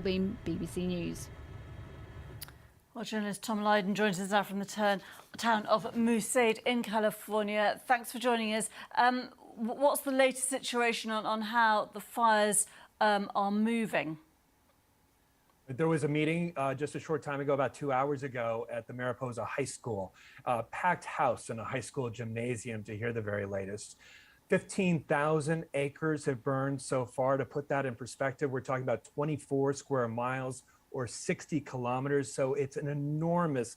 Been BBC News. Well, journalist Tom Lydon joins us now from the town of Musade in California. Thanks for joining us. What's the latest situation on how the fires are moving? There was a meeting just a short time ago, about 2 hours ago, at the Mariposa High School. Packed house in a high school gymnasium to hear the very latest. 15,000 acres have burned so far. To put that in perspective, we're talking about 24 square miles or 60 kilometers. So it's an enormous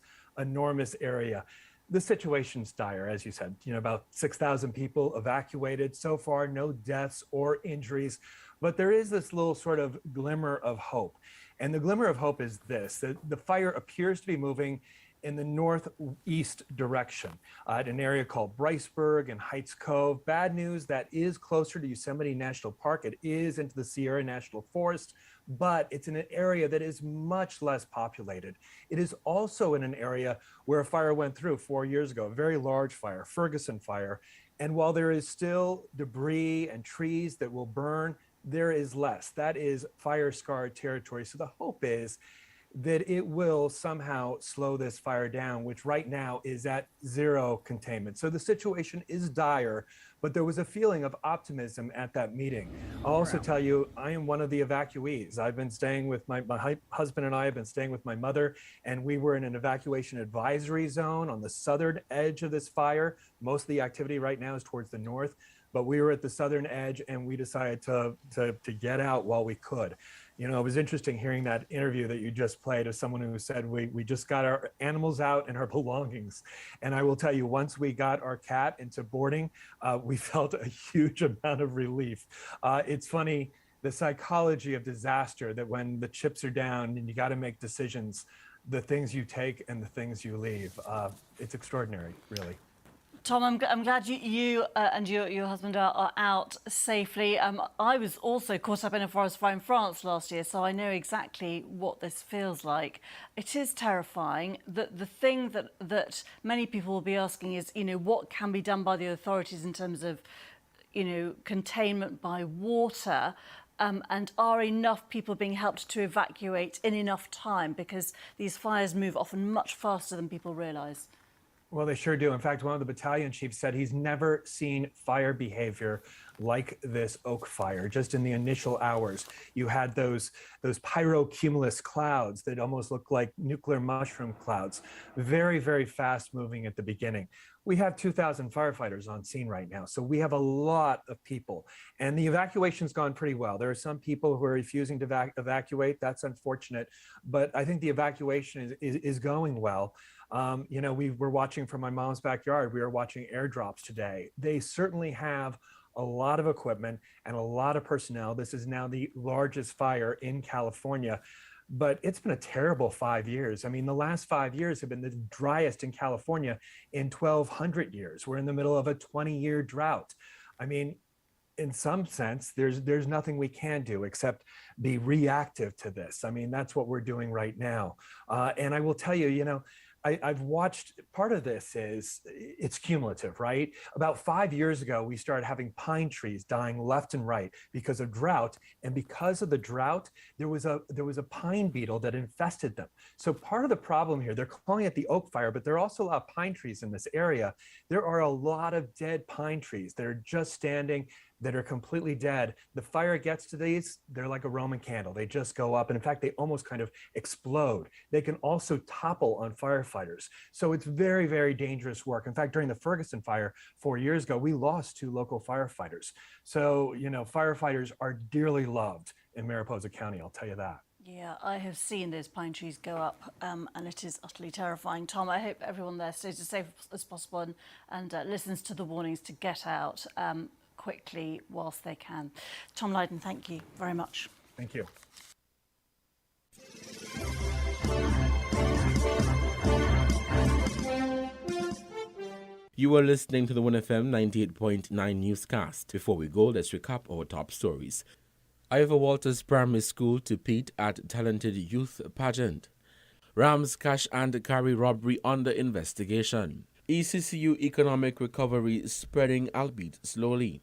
area. The situation's dire, as you said, about 6,000 people evacuated so far, no deaths or injuries, but there is this little sort of glimmer of hope. And the glimmer of hope is this: the fire appears to be moving in the northeast direction at an area called Bryceburg and Heights Cove. Bad news, that is closer to Yosemite National Park. It is into the Sierra National Forest, but it's in an area that is much less populated. It is also in an area where a fire went through 4 years ago, a very large fire, Ferguson Fire. And while there is still debris and trees that will burn, there is less. That is fire-scarred territory. So the hope is that it will somehow slow this fire down, which right now is at zero containment. So the situation is dire, but there was a feeling of optimism at that meeting. I'll also tell you, I am one of the evacuees. I've been staying with my husband and I have been staying with my mother, and we were in an evacuation advisory zone on the southern edge of this fire. Most of the activity right now is towards the north, but we were at the southern edge and we decided to get out while we could. It was interesting hearing that interview that you just played of someone who said, we just got our animals out and our belongings. And I will tell you, once we got our cat into boarding, we felt a huge amount of relief. It's funny, the psychology of disaster, that when the chips are down and you got to make decisions, the things you take and the things you leave, it's extraordinary, really. Tom, I'm glad you and your husband are out safely. I was also caught up in a forest fire in France last year, so I know exactly what this feels like. It is terrifying. The thing that many people will be asking is, what can be done by the authorities in terms of, containment by water, and are enough people being helped to evacuate in enough time? Because these fires move often much faster than people realise. Well, they sure do. In fact, one of the battalion chiefs said he's never seen fire behavior like this oak fire. Just in the initial hours, you had those pyrocumulus clouds that almost look like nuclear mushroom clouds, very, very fast moving at the beginning. We have 2,000 firefighters on scene right now, so we have a lot of people, and the evacuation's gone pretty well. There are some people who are refusing to evacuate. That's unfortunate, but I think the evacuation is going well. We were watching from my mom's backyard. We were watching airdrops today. They certainly have a lot of equipment and a lot of personnel. This is now the largest fire in California, but it's been a terrible 5 years. I mean, the last 5 years have been the driest in California in 1,200 years. We're in the middle of a 20-year drought. I mean, in some sense, there's nothing we can do except be reactive to this. I mean, that's what we're doing right now. And I will tell you, I've watched, part of this is, it's cumulative, right? About 5 years ago, we started having pine trees dying left and right because of drought. And because of the drought, there was a pine beetle that infested them. So part of the problem here, they're calling it the oak fire, but there are also a lot of pine trees in this area. There are a lot of dead pine trees that are just standing, that are completely dead. The fire gets to these, they're like a Roman candle. They just go up. And in fact, they almost kind of explode. They can also topple on firefighters. So it's very, very dangerous work. In fact, during the Ferguson fire 4 years ago, we lost 2 local firefighters. So, firefighters are dearly loved in Mariposa County, I'll tell you that. Yeah, I have seen those pine trees go up, and it is utterly terrifying. Tom, I hope everyone there stays as safe as possible and listens to the warnings to get out quickly whilst they can. Tom Lydon, thank you very much. Thank you. You are listening to the 1FM 98.9 newscast. Before we go, let's recap our top stories. Ivor Walters Primary School to Pete at talented youth pageant. Rams cash and carry robbery under investigation. ECCU economic recovery spreading albeit slowly.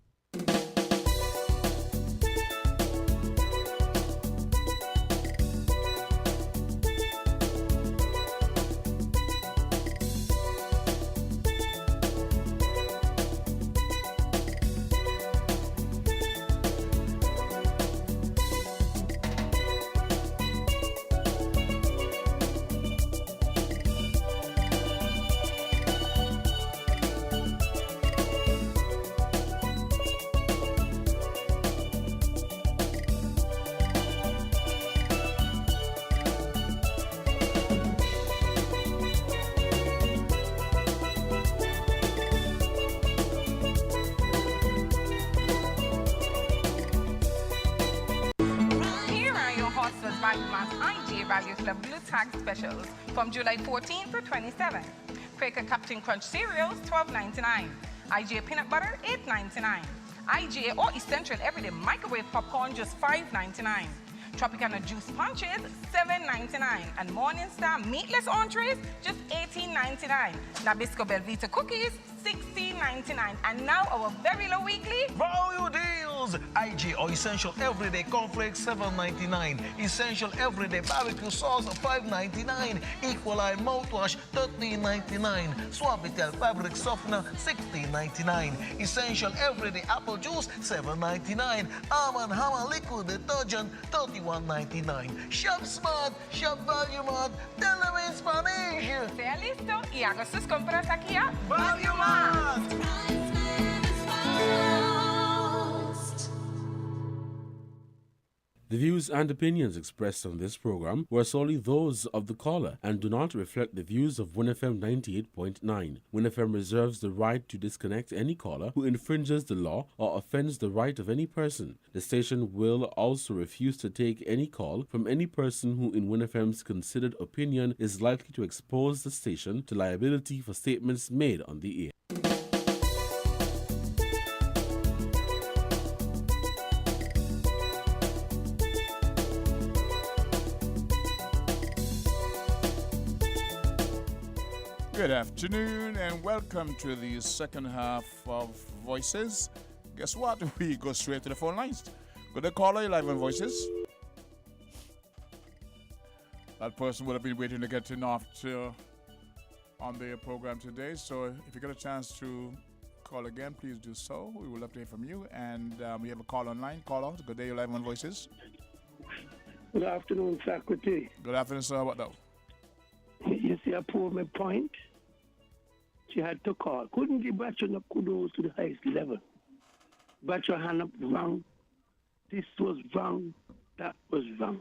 offers value mass IGA value club blue tag specials from July 14th to 27th. Quaker Captain Crunch cereals, $12.99. IGA peanut butter, $8.99. IGA or Essential Everyday Microwave Popcorn, just $5.99. Tropicana Juice Punches, $7.99. And Morningstar Meatless Entrees, just $18.99. Nabisco Belvita Cookies, $16.99. And now our very low weekly value deals. IG or Essential Everyday Cornflakes, $7.99. Essential Everyday Barbecue Sauce, $5.99. Equaline Mouthwash, $13.99. Suavitel Fabric Softener, $16.99. Essential Everyday Apple Juice, $7.99. Arm & Hammer Liquid Detergent, $31.99. Shop Smart, Shop Value Mart, tell them in Spanish. Sea listo y haga sus compras aquí a Value Mart. The views and opinions expressed on this program were solely those of the caller and do not reflect the views of WinFM 98.9. WinFM reserves the right to disconnect any caller who infringes the law or offends the right of any person. The station will also refuse to take any call from any person who, in WinFM's considered opinion, is likely to expose the station to liability for statements made on the air. Good afternoon and welcome to the second half of Voices. Guess what? We go straight to the phone lines. Go to caller, live on Voices. That person would have been waiting to get in after on the program today. So if you get a chance to call again, please do so. We will love to hear from you. And we have a call online. Call out. Good day, you're live on Voices. Good afternoon, Secretary. Good afternoon, sir. What now? You see, I proved my point. She had to call. Couldn't give Batcher enough kudos to the highest level. Batcher hand up wrong. This was wrong. That was wrong.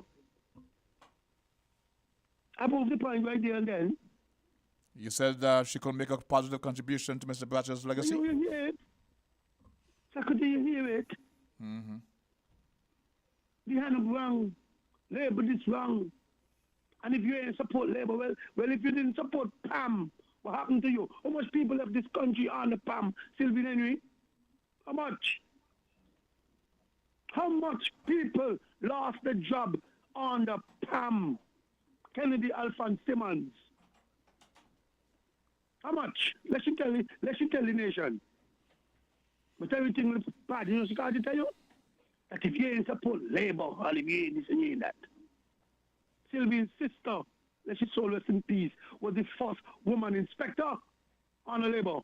I proved the point right there and then. You said she could make a positive contribution to Mr. Batcher's legacy? You hear it? Secretary, you hear it? Mm-hmm. The hand up wrong. Labor this wrong. And if you ain't support Labour, well, if you didn't support PAM, what happened to you? How much people left this country on the PAM? Sylvian Henry? How much? How much people lost their job on the PAM? Kennedy Alphonse Simmons. How much? Let you tell the nation. But everything with the party, you know, she can't tell you that if you ain't support Labour, or if you ain't this and you ain't that. Sylvia's sister, let she soul rest in peace, was the first woman inspector on the Labour.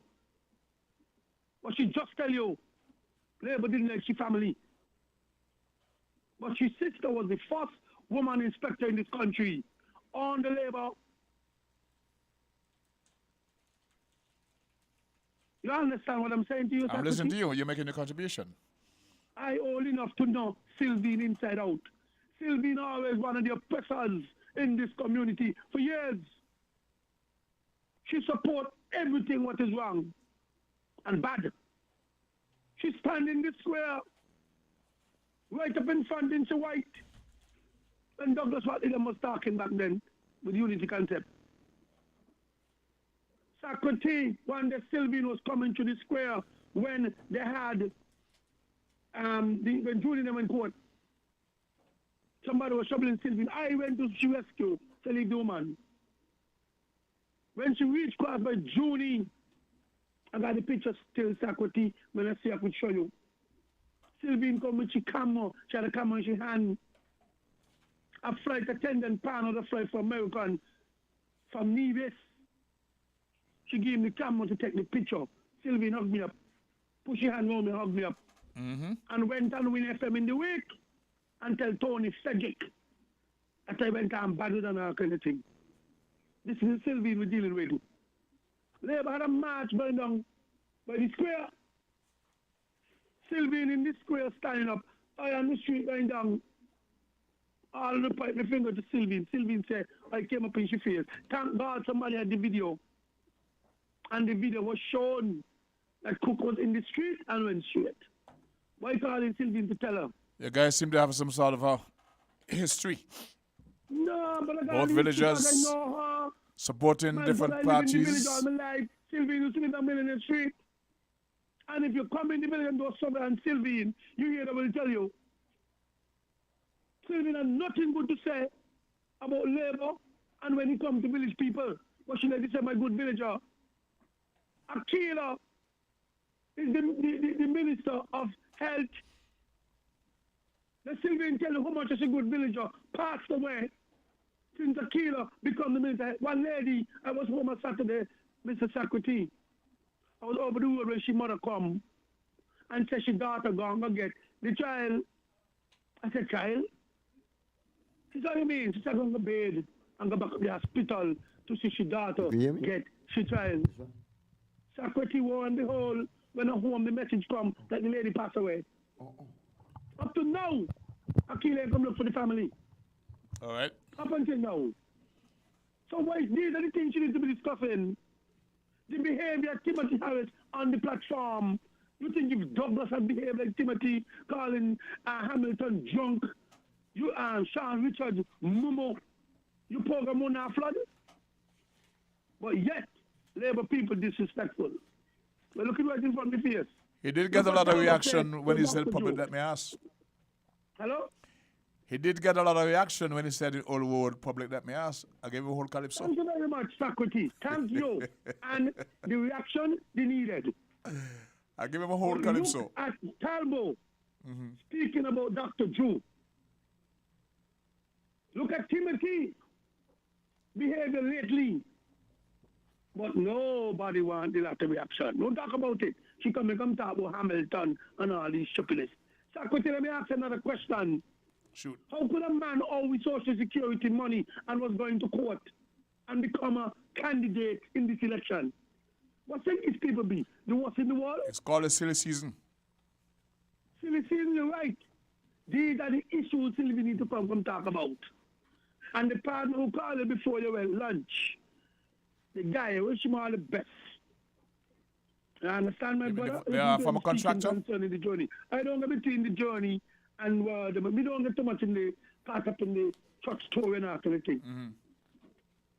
But she just tell you, Labour didn't like she family. But she sister was the first woman inspector in this country on the Labour. You understand what I'm saying to you? I'm listening to you. You're making a contribution. I old enough to know Sylvian inside out. Sylvian always one of the oppressors in this community for years. She support everything what is wrong and bad. She stand in the square, right up in front in so white. When Douglas Watson was talking back then with unity concept. Socrates, one day Sylvian was coming to the square when they had when Julie them in court. Somebody was troubling Sylvian. I went to she rescue, Sally Duman. When she reached class by Junie, I got the picture still, Socrates, when I see I could show you. Sylvian come with she camera, she had a camera in she hand. A flight attendant pan on the flight for American from Nevis. She gave me the camera to take the picture. Sylvian hugged me up. Push her hand around me, hugged me up. Mm-hmm. And went on Win FM in the week until Tony Cedric. That I went on bad with and all kind of thing. This is Sylvian we're dealing with. Labour had a march going down by the square. Sylvian in the square standing up. I on the street going down. All the pipe my finger to Sylvian. Sylvian said, I came up in she face. Thank God somebody had the video. And the video was shown that Cook was in the street and went straight. Why calling Sylvian to tell her? You guys seem to have some sort of a history. No, but I got Both these villagers people, I know her. supporting My different brother, I live in the village parties. all my life. Sylvine, you see me in the Millionaire Street. And if you come in the village and do something and Sylvine, you hear them will tell you. Sylvine has nothing good to say about Labour and when it comes to village people. But she like to say, my good villager. Akila is the Minister of Health. The Sylvine tell you how much as a good villager passed away since Akila become the minister. One lady, I was home on Saturday, Mr. Secretary. I was over the road when she mother come and said she daughter gone go get the child. I said, child? She said, what do you mean? She said, go to bed and go back to the hospital to see she daughter get she child. Secretary warned the whole when I home the message come that the lady passed away. Up to now, Akila ain't come look for the family. All right. Up until now. So why these are the things you need to be discussing? The behavior of Timothy Harris on the platform. You think if Douglas had behaved like Timothy, calling Hamilton drunk, you Sean Richards mumo, you program on our flood? But yet, Labour people disrespectful. Well, look at right in front of the face. He did get a lot of reaction when he said public, let me ask. Hello? He did get a lot of reaction when he said in all word public, let me ask. I gave him a whole calypso. Thank you very much, Socrates. Thank you. And the reaction they needed. I give him a whole calypso. Look at Talbot speaking about Dr. Drew. Look at Timothy behavior lately. But nobody wanted that reaction. Don't talk about it. She come talk about Hamilton and all these stupidness. Socrates, let me ask another question. Shoot. How could a man owe with Social Security money and was going to court and become a candidate in this election? What think these people be? The worst in the world? It's called a silly season. Silly season, you're right. These are the issues we need to come talk about. And the partner who called you before you went lunch, the guy, I wish him all the best. I understand, my brother? From a contractor? Concerning the journey. I don't go between the journey and we don't get too much in the part up in the church tour and after the thing.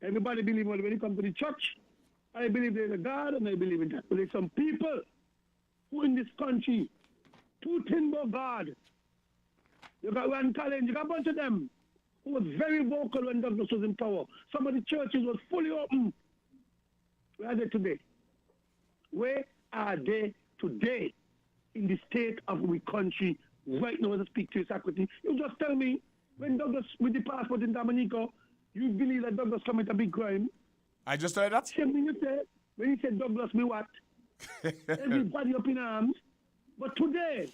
Everybody believes when it comes to the church, I believe there's a God and I believe in that. But there's some people who in this country, too thin about God. You got one Collins, you got a bunch of them who was very vocal when Douglas was in power. Some of the churches was fully open. Where are they today? Where are they today in the state of our country right now as I speak to you, Socrates? You just tell me, when Douglas, with the passport in Dominica, you believe that Douglas committed a big crime? I just said that? Same thing you said, when you said Douglas, me what? Everybody up in arms. But today,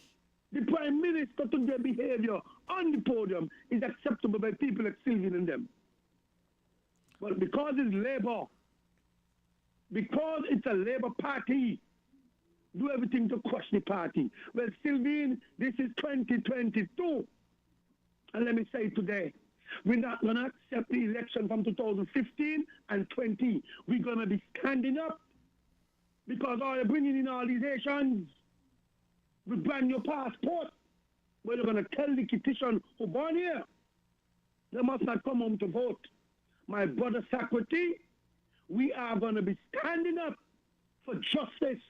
the Prime Minister today behavior on the podium is acceptable by people like Sylvian and them. But because it's Labour, because it's a Labour party, do everything to crush the party. Well, Sylvian, this is 2022. And let me say today, we're not going to accept the election from 2015 and 20. We're going to be standing up because all you're bringing in all these Asians with brand new passport. Well, you're going to tell the petition who born here, they must not come home to vote. My brother Socrates, we are going to be standing up for justice,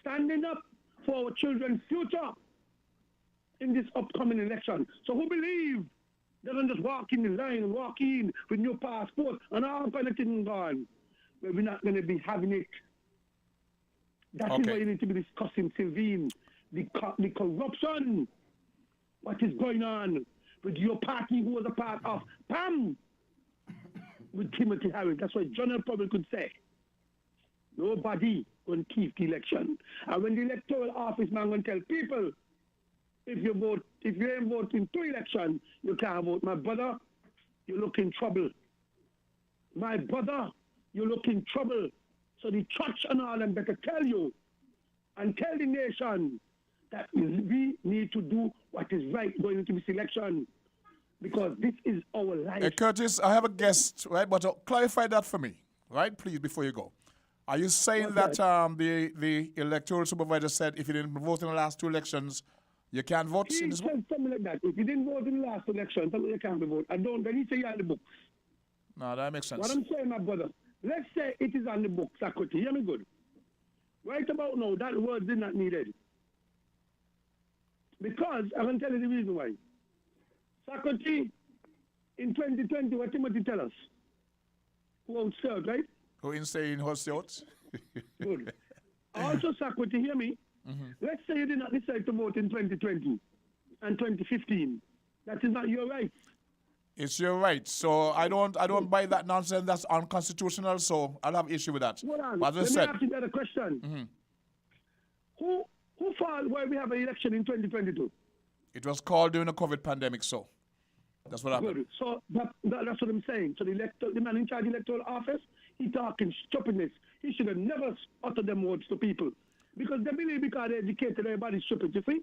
standing up for our children's future in this upcoming election. So who believe they don't just walk in the line and walk in with new passport and all kind of things gone? Well, we're not going to be having it. That is why you need to be discussing, Sylvine, the corruption, what is going on with your party who was a part of PAM with Timothy Harris. That's what General Public could say. Nobody going to keep the election. And when the electoral office man going to tell people, if you ain't voting 2 elections, you can't vote. My brother, you look in trouble. My brother, you look in trouble. So the church and all them better tell you and tell the nation that we need to do what is right going into this election because this is our life. Hey, Curtis, I have a guest, right? But clarify that for me, right? Please, before you go. Are you saying that the electoral supervisor said if you didn't vote in the last 2 elections, You can't vote He in this said one? something like that. If you didn't vote in the last election, tell me you can't be vote. I don't. Then he say you're on the books. No, that makes sense. What I'm saying, my brother, let's say it is on the books, Sakoti. Hear me good. Right about now, that word is not needed. Because I can tell you the reason why. Sakoti, in 2020, what Timothy tell us? Who outserved, right? Who in saying host out? Good. Also, Sakoti, hear me. Let's say you did not decide to vote in 2020 and 2015. That is not your right. It's your right. So I don't buy that nonsense. That's unconstitutional. So I'll have issue with that. Hold on. But as I Let said, me ask you another question. Who fought why we have an election in 2022? it was called during the COVID pandemic. So that's what happened. Good. So that's what I'm saying. So the man in charge of the electoral office, he talking stupidness. He should have never uttered them words to people. Because they believe because they're educated, everybody's stupid, you see?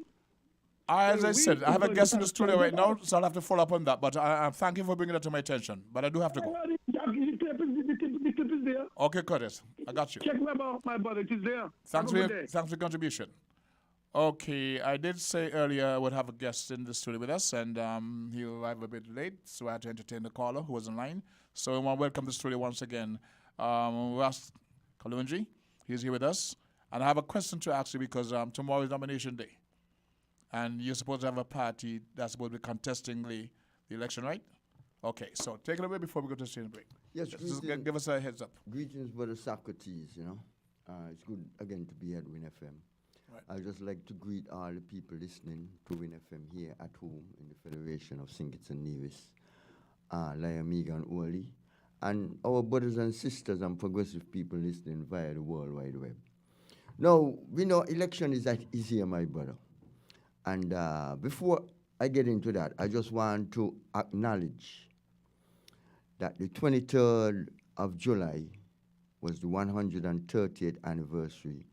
As I said, I have a guest in the studio right now, so I'll have to follow up on that. But I thank you for bringing that to my attention. But I do have to go. The clip is there. Okay, Curtis, I got you. Check my brother, it is there. Thanks for your contribution. Okay, I did say earlier I would have a guest in the studio with us, and he'll arrive a bit late, so I had to entertain the caller who was online. So I want to welcome to the studio once again, Ras Kalunji. He's here with us. And I have a question to ask you because tomorrow is nomination day. And you're supposed to have a party that's supposed to be contesting the election, right? Okay, so take it away before we go to the station break. Yes, just give us a heads up. Greetings, Brother Socrates, you know. It's good again to be at Win FM. Right. I'd just like to greet all the people listening to Win FM here at home in the Federation of St. Kitts and Nevis, Liamiga and Orly, and our brothers and sisters and progressive people listening via the World Wide Web. Now, we know election is here, my brother. And before I get into that, I just want to acknowledge that the 23rd of July was the 130th anniversary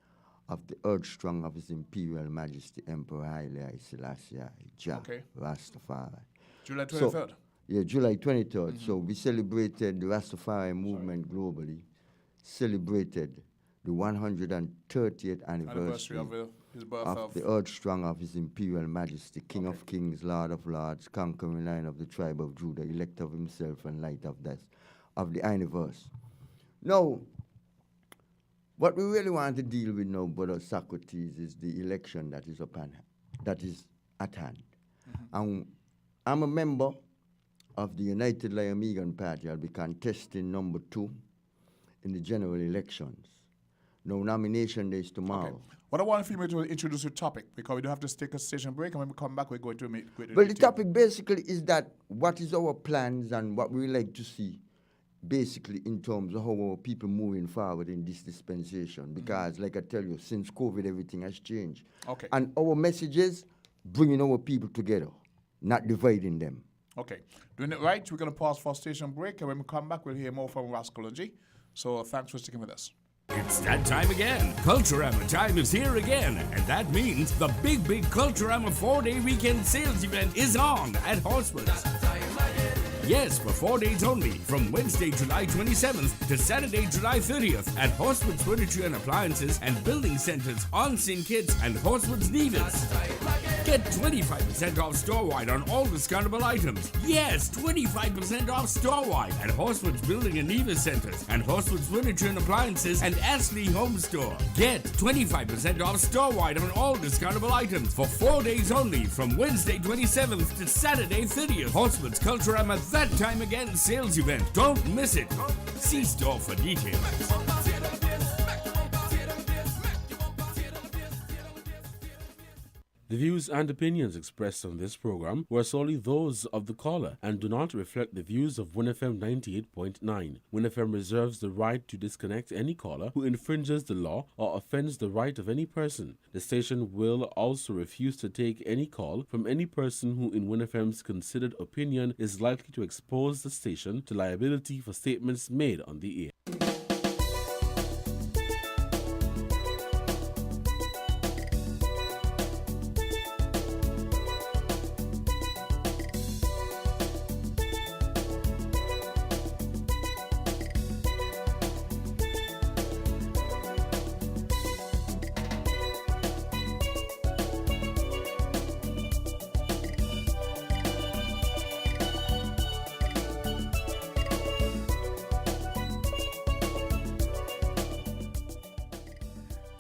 of the Earth-Strong of His Imperial Majesty Emperor Haile Selassie Jah Rastafari. July 23rd? Yeah, July 23rd. So we celebrated the Rastafari movement globally, celebrated the 130th anniversary of his birth of the Earth-Strong of His Imperial Majesty, King of Kings, Lord of Lords, conquering Lion of the tribe of Judah, elect of himself and light of death, of the universe. Now, what we really want to deal with now, Brother Socrates, is the election that is at hand. And I'm a member of the United Liamigan Party. I'll be contesting number 2 in the general elections. No, nomination day is tomorrow. Okay. What I want for you to introduce your topic, because we do have to take a station break, and when we come back, we're going to meet. Well, the topic basically is that what is our plans and what we like to see, basically in terms of how our people moving forward in this dispensation. Because, like I tell you, since COVID, everything has changed. Okay. And our message is bringing our people together, not dividing them. Okay. Doing it right, we're going to pause for a station break, and when we come back, we'll hear more from Rascology. So thanks for sticking with us. It's that time again. Culturama time is here again, and that means the big Culturama 4-day weekend sales event is on at Horswood's. Yes, for 4 days only, from Wednesday, July 27th to Saturday, July 30th at Horswood's Furniture and Appliances and Building Centers on St. Kitts and Horswood's Nevis. Get 25% off store-wide on all discountable items. Yes, 25% off store-wide at Horswood's Building and Nevis Centers and Horswood's Furniture and Appliances and Ashley Home Store. Get 25% off store-wide on all discountable items for 4 days only from Wednesday 27th to Saturday 30th. Horswood's Culturama That Time Again sales event. Don't miss it. See store for details. The views and opinions expressed on this program were solely those of the caller and do not reflect the views of WinFM 98.9. WinFM reserves the right to disconnect any caller who infringes the law or offends the right of any person. The station will also refuse to take any call from any person who in WinFM's considered opinion is likely to expose the station to liability for statements made on the air.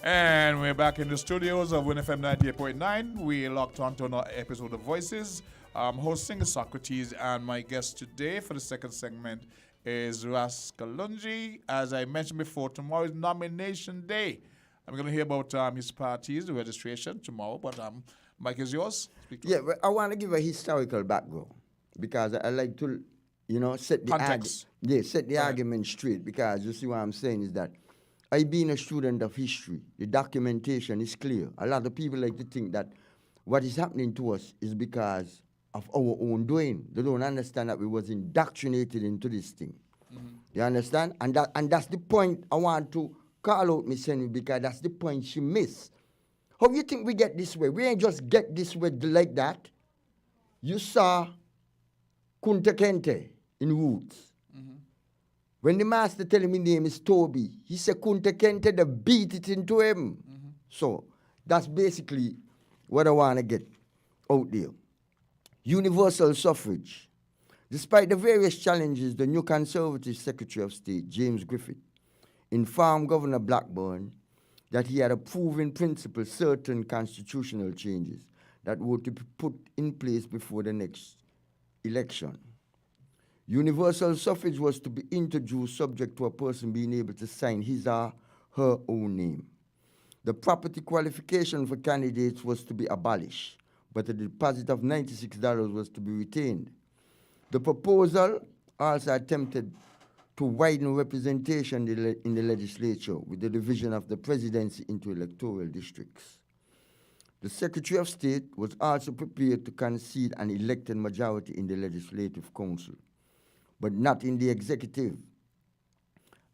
And we're back in the studios of WinFM 98.9. We locked on to another episode of Voices. Hosting Socrates, and my guest today for the second segment is Ras Kalunji. As I mentioned before, tomorrow is nomination day. I'm going to hear about his parties, the registration tomorrow, but Mike is yours. Yeah, but I want to give a historical background because I like to, set the argument straight, because you see what I'm saying is that I being a student of history, the documentation is clear. A lot of people like to think that what is happening to us is because of our own doing. They don't understand that we was indoctrinated into this thing. Mm-hmm. You understand? And that's the point I want to call out Miss Henry, because that's the point she missed. How you think we get this way? We ain't just get this way like that. You saw Kunta Kinte in Roots. Mm-hmm. When the master tell him his name is Toby, he said Kunta Kinte, they beat it into him. Mm-hmm. So that's basically what I want to get out there. Universal suffrage. Despite the various challenges, the new Conservative Secretary of State, James Griffith, informed Governor Blackburn that he had approved in principle certain constitutional changes that were to be put in place before the next election. Universal suffrage was to be introduced subject to a person being able to sign his or her own name. The property qualification for candidates was to be abolished, but a deposit of $96 was to be retained. The proposal also attempted to widen representation in the legislature with the division of the presidency into electoral districts. The Secretary of State was also prepared to concede an elected majority in the Legislative Council, but not in the executive.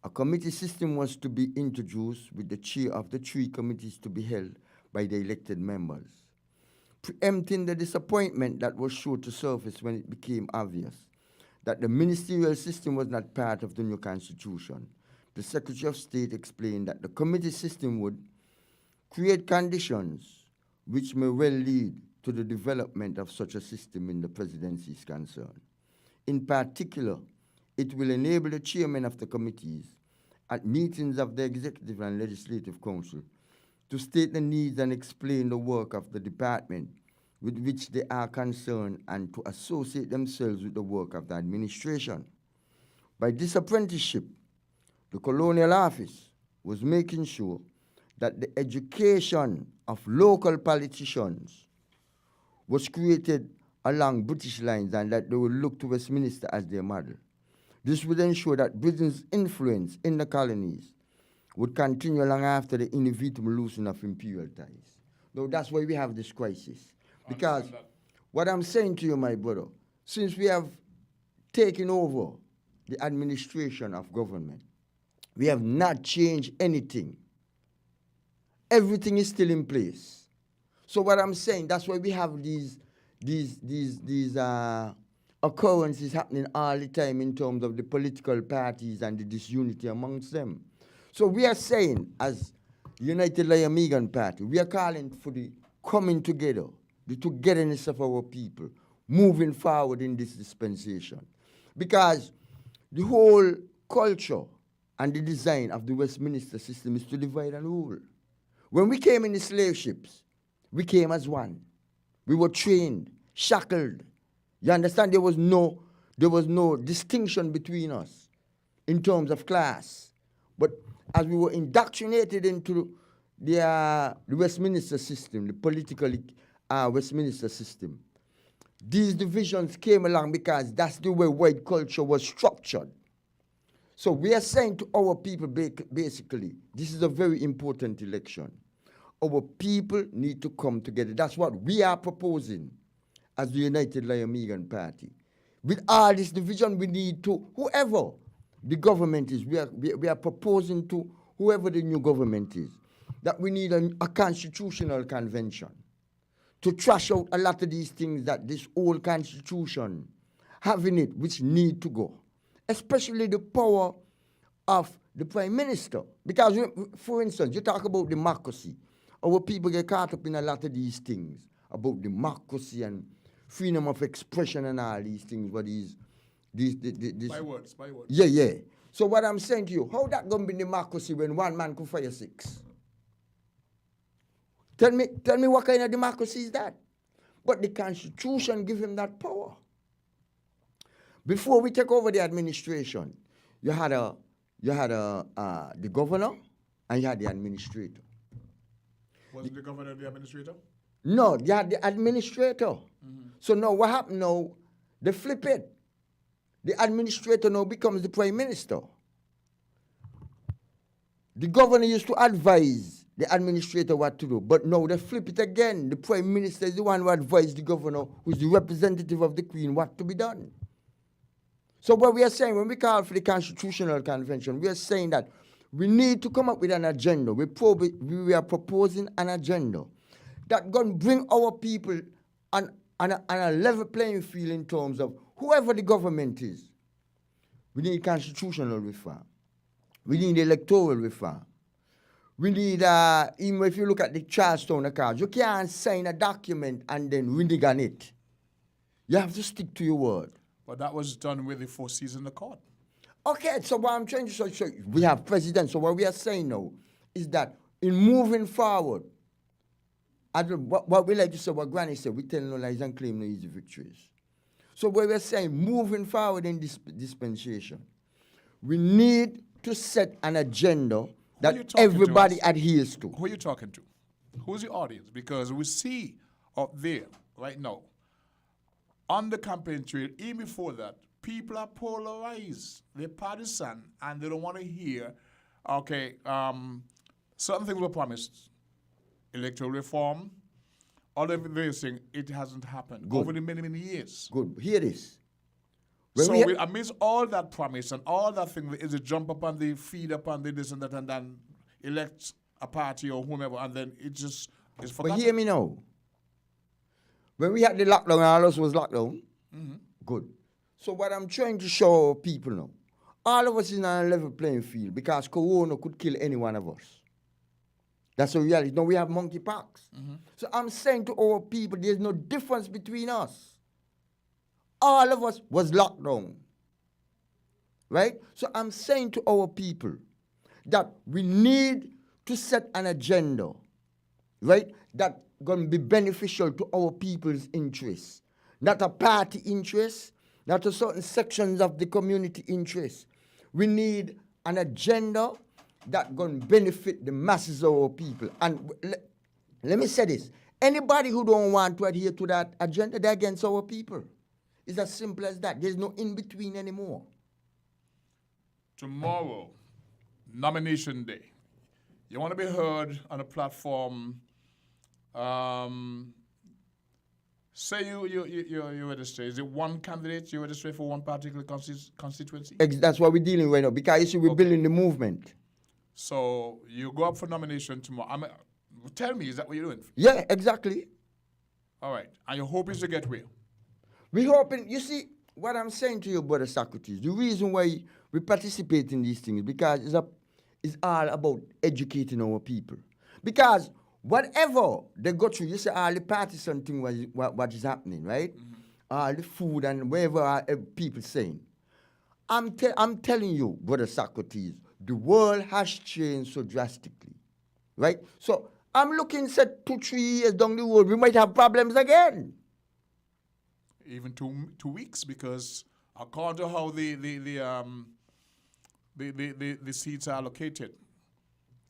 A committee system was to be introduced with the chair of the three committees to be held by the elected members. Preempting the disappointment that was sure to surface when it became obvious that the ministerial system was not part of the new constitution, the Secretary of State explained that the committee system would create conditions which may well lead to the development of such a system in the presidency is concerned. In particular, it will enable the chairman of the committees at meetings of the Executive and Legislative Council to state the needs and explain the work of the department with which they are concerned and to associate themselves with the work of the administration. By this apprenticeship, the Colonial Office was making sure that the education of local politicians was created along British lines and that they would look to Westminster as their model. This would ensure that Britain's influence in the colonies would continue long after the inevitable loosening of imperial ties. Now, that's why we have this crisis. Because what I'm saying to you, my brother, since we have taken over the administration of government, we have not changed anything. Everything is still in place. So what I'm saying, that's why we have these occurrences happening all the time in terms of the political parties and the disunity amongst them. So we are saying, as United Lion Megan Party, we are calling for the coming together, the togetherness of our people, moving forward in this dispensation. Because the whole culture and the design of the Westminster system is to divide and rule. When we came in the slave ships, we came as one. We were trained, shackled. You understand? There was no distinction between us in terms of class. But as we were indoctrinated into the Westminster system, the political Westminster system, these divisions came along because that's the way white culture was structured. So we are saying to our people, basically, this is a very important election. Our people need to come together. That's what we are proposing as the United Lion Megan Party. With all this division, we need to, whoever the government is, we are proposing to whoever the new government is, that we need a constitutional convention to trash out a lot of these things that this old constitution have in it, which need to go. Especially the power of the prime minister. Because, for instance, you talk about democracy. Our people get caught up in a lot of these things about democracy and freedom of expression and all these things. But these bywords. Yeah. So what I'm saying to you, how that going to be democracy when one man could fire six? Tell me what kind of democracy is that? But the Constitution gives him that power. Before we take over the administration, you had the governor and you had the administrator. Wasn't the governor the administrator? No, you had the administrator. So now what happened now? They flip it. The administrator now becomes the prime minister. The governor used to advise the administrator what to do, but now they flip it again. The prime minister is the one who advises the governor, who's the representative of the queen, what to be done. So what we are saying, when we call for the Constitutional Convention, we are saying that we need to come up with an agenda. We are proposing an agenda that going to bring our people on a level playing field in terms of whoever the government is. We need constitutional reform. We need electoral reform. We need, even if you look at the Charleston cards, you can't sign a document and then renege on it. You have to stick to your word. But that was done with the Four Seasons Accord. Okay, so what I'm trying to show you, we have presidents. So what we are saying now is that in moving forward, what we like to say, what Granny said, we tell no lies and claim no easy victories. So what we're saying, moving forward in this dispensation, we need to set an agenda that everybody adheres to. Who are you talking to? Who's the audience? Because we see up there right now, on the campaign trail, even before that, people are polarized. They're partisan, and they don't want to hear, okay, certain things were promised. Electoral reform, all of these things, it hasn't happened over the many, many years. Good. Hear this. Amidst all that promise and all that thing is a jump up on the feed up on the this and that and then elect a party or whomever and then it just is forgotten. But hear me now. When we had the lockdown, all of us was locked down. Good. So what I'm trying to show people now, all of us is on a level playing field because Corona could kill any one of us. That's the reality. Now we have monkeypox. So I'm saying to our people, there's no difference between us. All of us was locked down. Right? So I'm saying to our people that we need to set an agenda, right, that going to be beneficial to our people's interests. Not a party interest, not a certain sections of the community interest. We need an agenda that going to benefit the masses of our people. And let me say this. Anybody who don't want to adhere to that agenda, they're against our people. It's as simple as that. There's no in-between anymore. Tomorrow, nomination day. You want to be heard on a platform. Say you register. Is it one candidate you register for one particular constituency? That's what we're dealing with right now. Because you see, we're building the movement. So you go up for nomination tomorrow. Tell me, is that what you're doing? Yeah, exactly. All right. And your hope is to get where? We're hoping, you see, what I'm saying to you, Brother Socrates, the reason why we participate in these things because it's all about educating our people. Because whatever they go through, you see all the partisan thing what is happening, right? All the food and whatever people saying. I'm telling you, Brother Socrates, the world has changed so drastically, right? So I'm looking, say, 2-3 years down the road, we might have problems again. Even 2 weeks, because according to how the seats are allocated,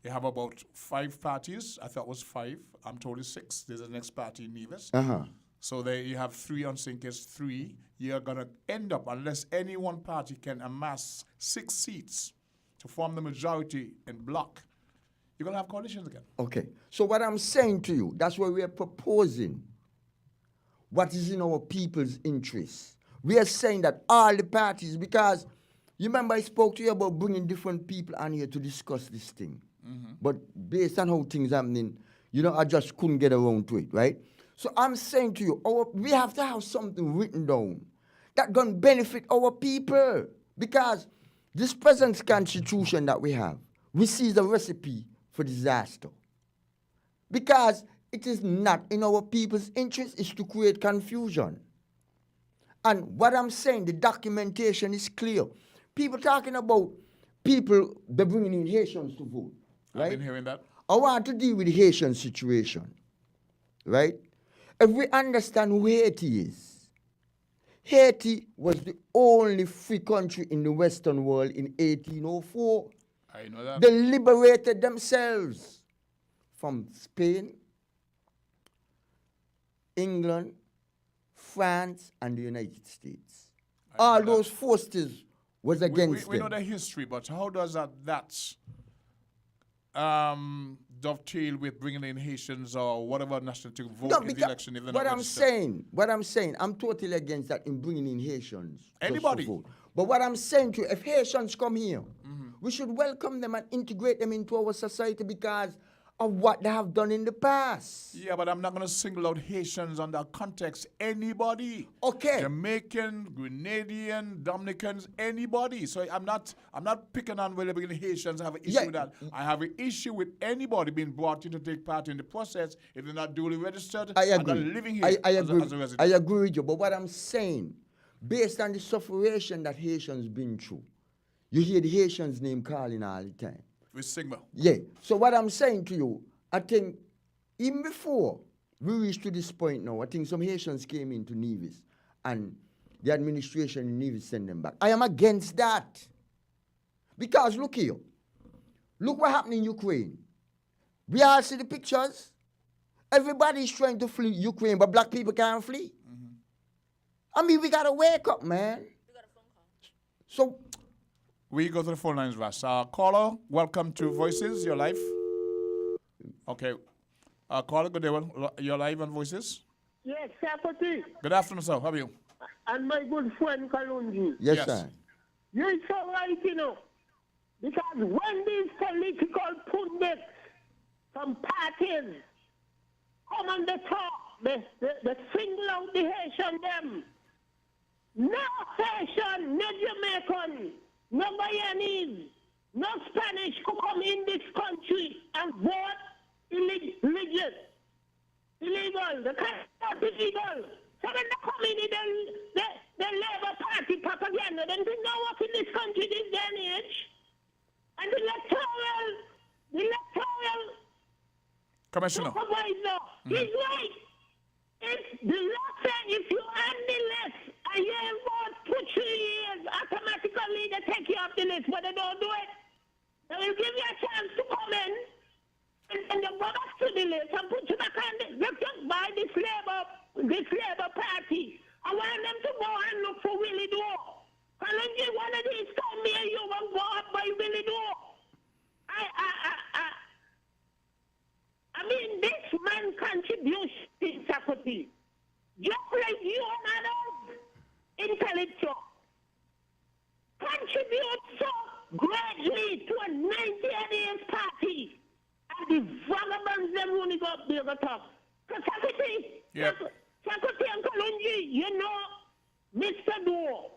they have about 5 parties. I thought it was 5. I'm told it's 6. There's the next party in Nevis. So there you have 3 on St. Kitts, 3. You're going to end up, unless any one party can amass 6 seats to form the majority in block, you're going to have coalitions again. Okay. So what I'm saying to you, that's why we are proposing what is in our people's interests. We are saying that all the parties, because you remember I spoke to you about bringing different people on here to discuss this thing. But based on how things happening, I just couldn't get around to it, right? So I'm saying to you, we have to have something written down that going to benefit our people. Because this present constitution that we have, we see the recipe for disaster. Because it is not in our people's interest, it's to create confusion. And what I'm saying, the documentation is clear. People talking about they're bringing in Haitians to vote, right? I've been hearing that. I want to deal with the Haitian situation, right? If we understand who Haiti is, Haiti was the only free country in the Western world in 1804. I know that. They liberated themselves from Spain, England, France, and the United States. All those forces was against we them. know the history, but how does that dovetail with bringing in Haitians or whatever nationality to vote in the election? If What I'm saying, I'm totally against that in bringing in Haitians. just to Anybody. vote. But what I'm saying to you, if Haitians come here, we should welcome them and integrate them into our society because of what they have done in the past. Yeah, but I'm not going to single out Haitians on that context. Anybody. Okay. Jamaican, Grenadian, Dominicans, anybody. So I'm not picking on whether being Haitians. I have an issue with that. I have an issue with anybody being brought in to take part in the process if they're not duly registered I and agree. not living here I as agree. a resident. I agree with you. But what I'm saying, based on the suffering that Haitians been through, you hear the Haitians' name calling all the time. With Sigma. Yeah. So what I'm saying to you, I think even before we reached to this point now, I think some Haitians came into Nevis and the administration in Nevis sent them back. I am against that. Because look here. Look what happened in Ukraine. We all see the pictures. Everybody's trying to flee Ukraine, but black people can't flee. I mean, we got to wake up, man. So we go to the phone lines, Russ. Caller, welcome to Voices. You're live. Okay. Caller, good day. Well, you're live on Voices. Yes, Sapati. Good afternoon, sir. How are you? And my good friend Kalunji. Yes, sir. You're so right, you know. Because when these political pundits from parties come on the top, they single out the Haitian them. No Haitian, no Jamaican, no Guyanese, no Spanish could come in this country and vote illegal. They can't vote illegal. So when they come in, the Labour Party propaganda, then they know what in this country this day and age. And the electoral Commissioner. supervisor, he's right. If the law says if you earn the list and you ain't vote for 3 years, automatically they take you off the list, but they don't do it. They will give you a chance to come in, and then they go back to the list and put you back on the list. Just buy this Labour Party. I want them to go and look for Willie Dore. And one of these time me and you will go up by Willie Dore. I mean, this man contributes in faculty. Just like you and others, intellectual, contribute so greatly to a 98th party. And the vagabonds, them only go up there, go top. Because faculty and Kalunji, you know, Mr. Dore.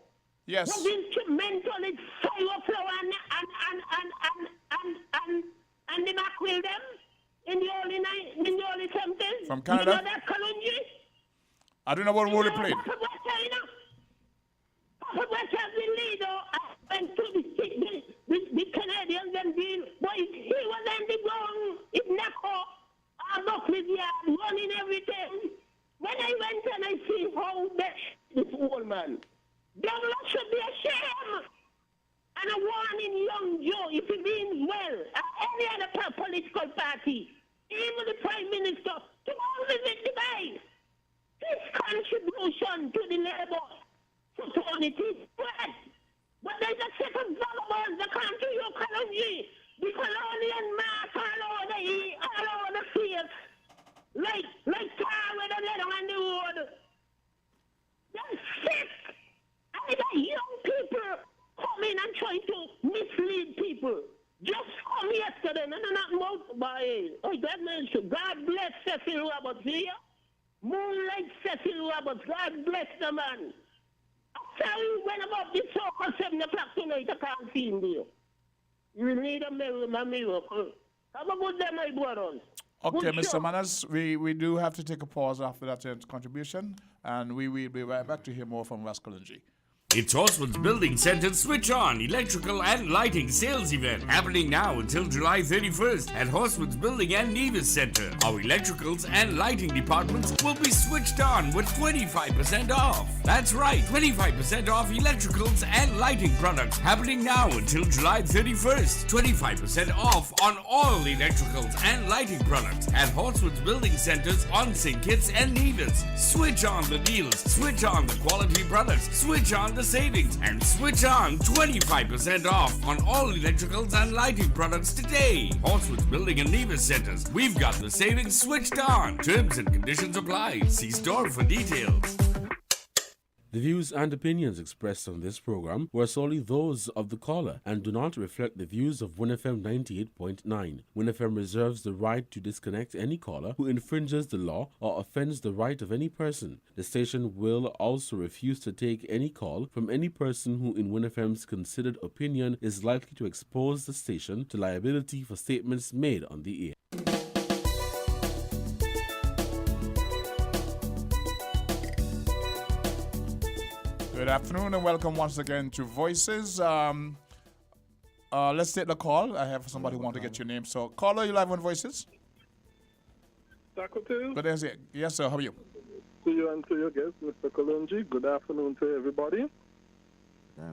Yes. Was instrumental in Fireflower and the Macquill them in the early 70s. From Canada? You know that, Kalunji? I don't know what role he played. Papa Bush has the leader went to the Canadians and deal. But he was on the ground, in Naco, up his yard, running everything. When I went and I see how this old man, devil should be ashamed. And a warning young Joe, if he means well, at any other political party, even the Prime Minister, to go visit the guy. His contribution to the Labour fraternity is great. But there's a set of vagabonds that come to your Kalunji, the colonial mass all over the field, like tar with a letter on the road. They're sick. And the young people come in and try to mislead people. Just come yesterday, no, not about by. Oh, that man should. God bless Cecil Roberts here. Moonlight Cecil Roberts. God bless the man. I tell you, when about this circle 7 o'clock tonight, I can't see him there. You will need a miracle. Have a good day, my brothers. Okay, Good Mr. show. Manners, we do have to take a pause after that contribution, and we will be right back to hear more from Rascal and G. It's Horseman's Building Center's Switch On Electrical and Lighting Sales Event happening now until July 31st at Horseman's Building and Nevis Center. Our electricals and lighting departments will be switched on with 25% off. That's right, 25% off electricals and lighting products happening now until July 31st. 25% off on all electricals and lighting products at Horseman's Building Centers on St. Kitts and Nevis. Switch on the deals, switch on the quality products, switch on the savings, and switch on 25% off on all electricals and lighting products today. Horseman's Building and Nevis Centers. We've got the savings switched on. Terms and conditions apply. See store for details. The views and opinions expressed on this program were solely those of the caller and do not reflect the views of WinFM 98.9. WinFM reserves the right to disconnect any caller who infringes the law or offends the right of any person. The station will also refuse to take any call from any person who, in WinFM's considered opinion, is likely to expose the station to liability for statements made on the air. Good afternoon and welcome once again to Voices. Let's take the call. I have somebody who wants to get your name. So, caller, you live on Voices? Socrates. Good day, yes, sir. How are you? To you and to your guest, Mr. Kolonji. Good afternoon to everybody.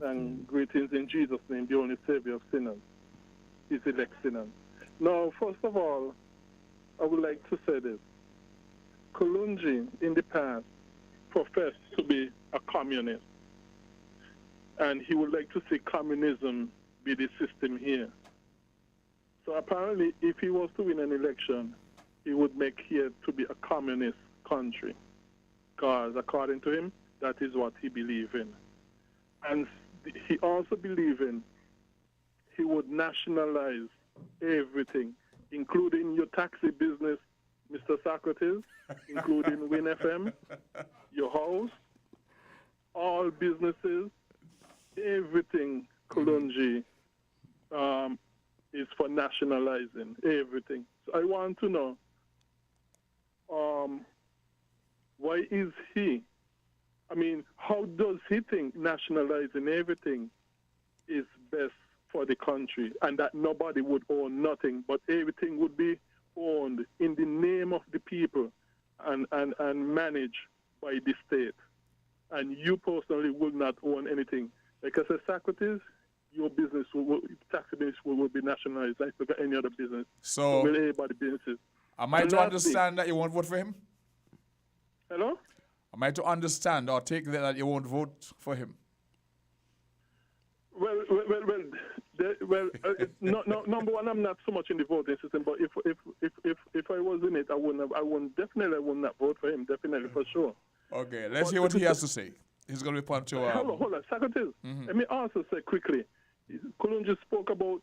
And greetings in Jesus' name, the only Savior of sinners. His elect sinners. Now, first of all, I would like to say this. Kolonji, in the past, professed to be a communist. And he would like to see communism be the system here. So apparently, if he was to win an election, he would make here to be a communist country. Because according to him, that is what he believes in. And he also believes in he would nationalize everything, including your taxi business, Mr. Socrates, including WinFM, your house, all businesses, everything, Kolonji, is for nationalizing everything. So I want to know, why is he, how does he think nationalizing everything is best for the country and that nobody would own nothing, but everything would be owned in the name of the people and managed by the state? And you personally will not own anything. Like I said, Socrates, your business, taxi business will be nationalized like any other business. So will everybody businesses. Am I to understand that you won't vote for him? Hello? Am I to understand or take that you won't vote for him? Number one, I'm not so much in the voting system, but if I was in it, I would not vote for him, definitely, for sure. Okay, let's hear what he has to say. He's going to respond to... Hold on, Socrates. Let me also say quickly, Kulun spoke about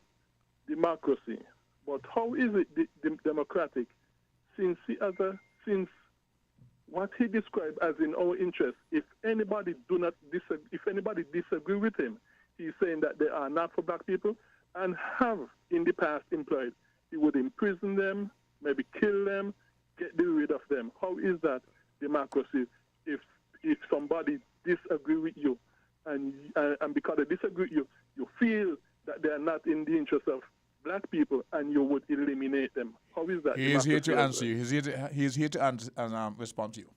democracy, but how is it democratic since what he described as in our interest, if anybody disagree with him, he's saying that they are not for black people and have in the past employed, he would imprison them, maybe kill them, get rid of them. How is that democracy if somebody disagree with you and because they disagree with you, you feel that they are not in the interest of black people and you would eliminate them? How is that? He is here to answer you. He is here to respond to you.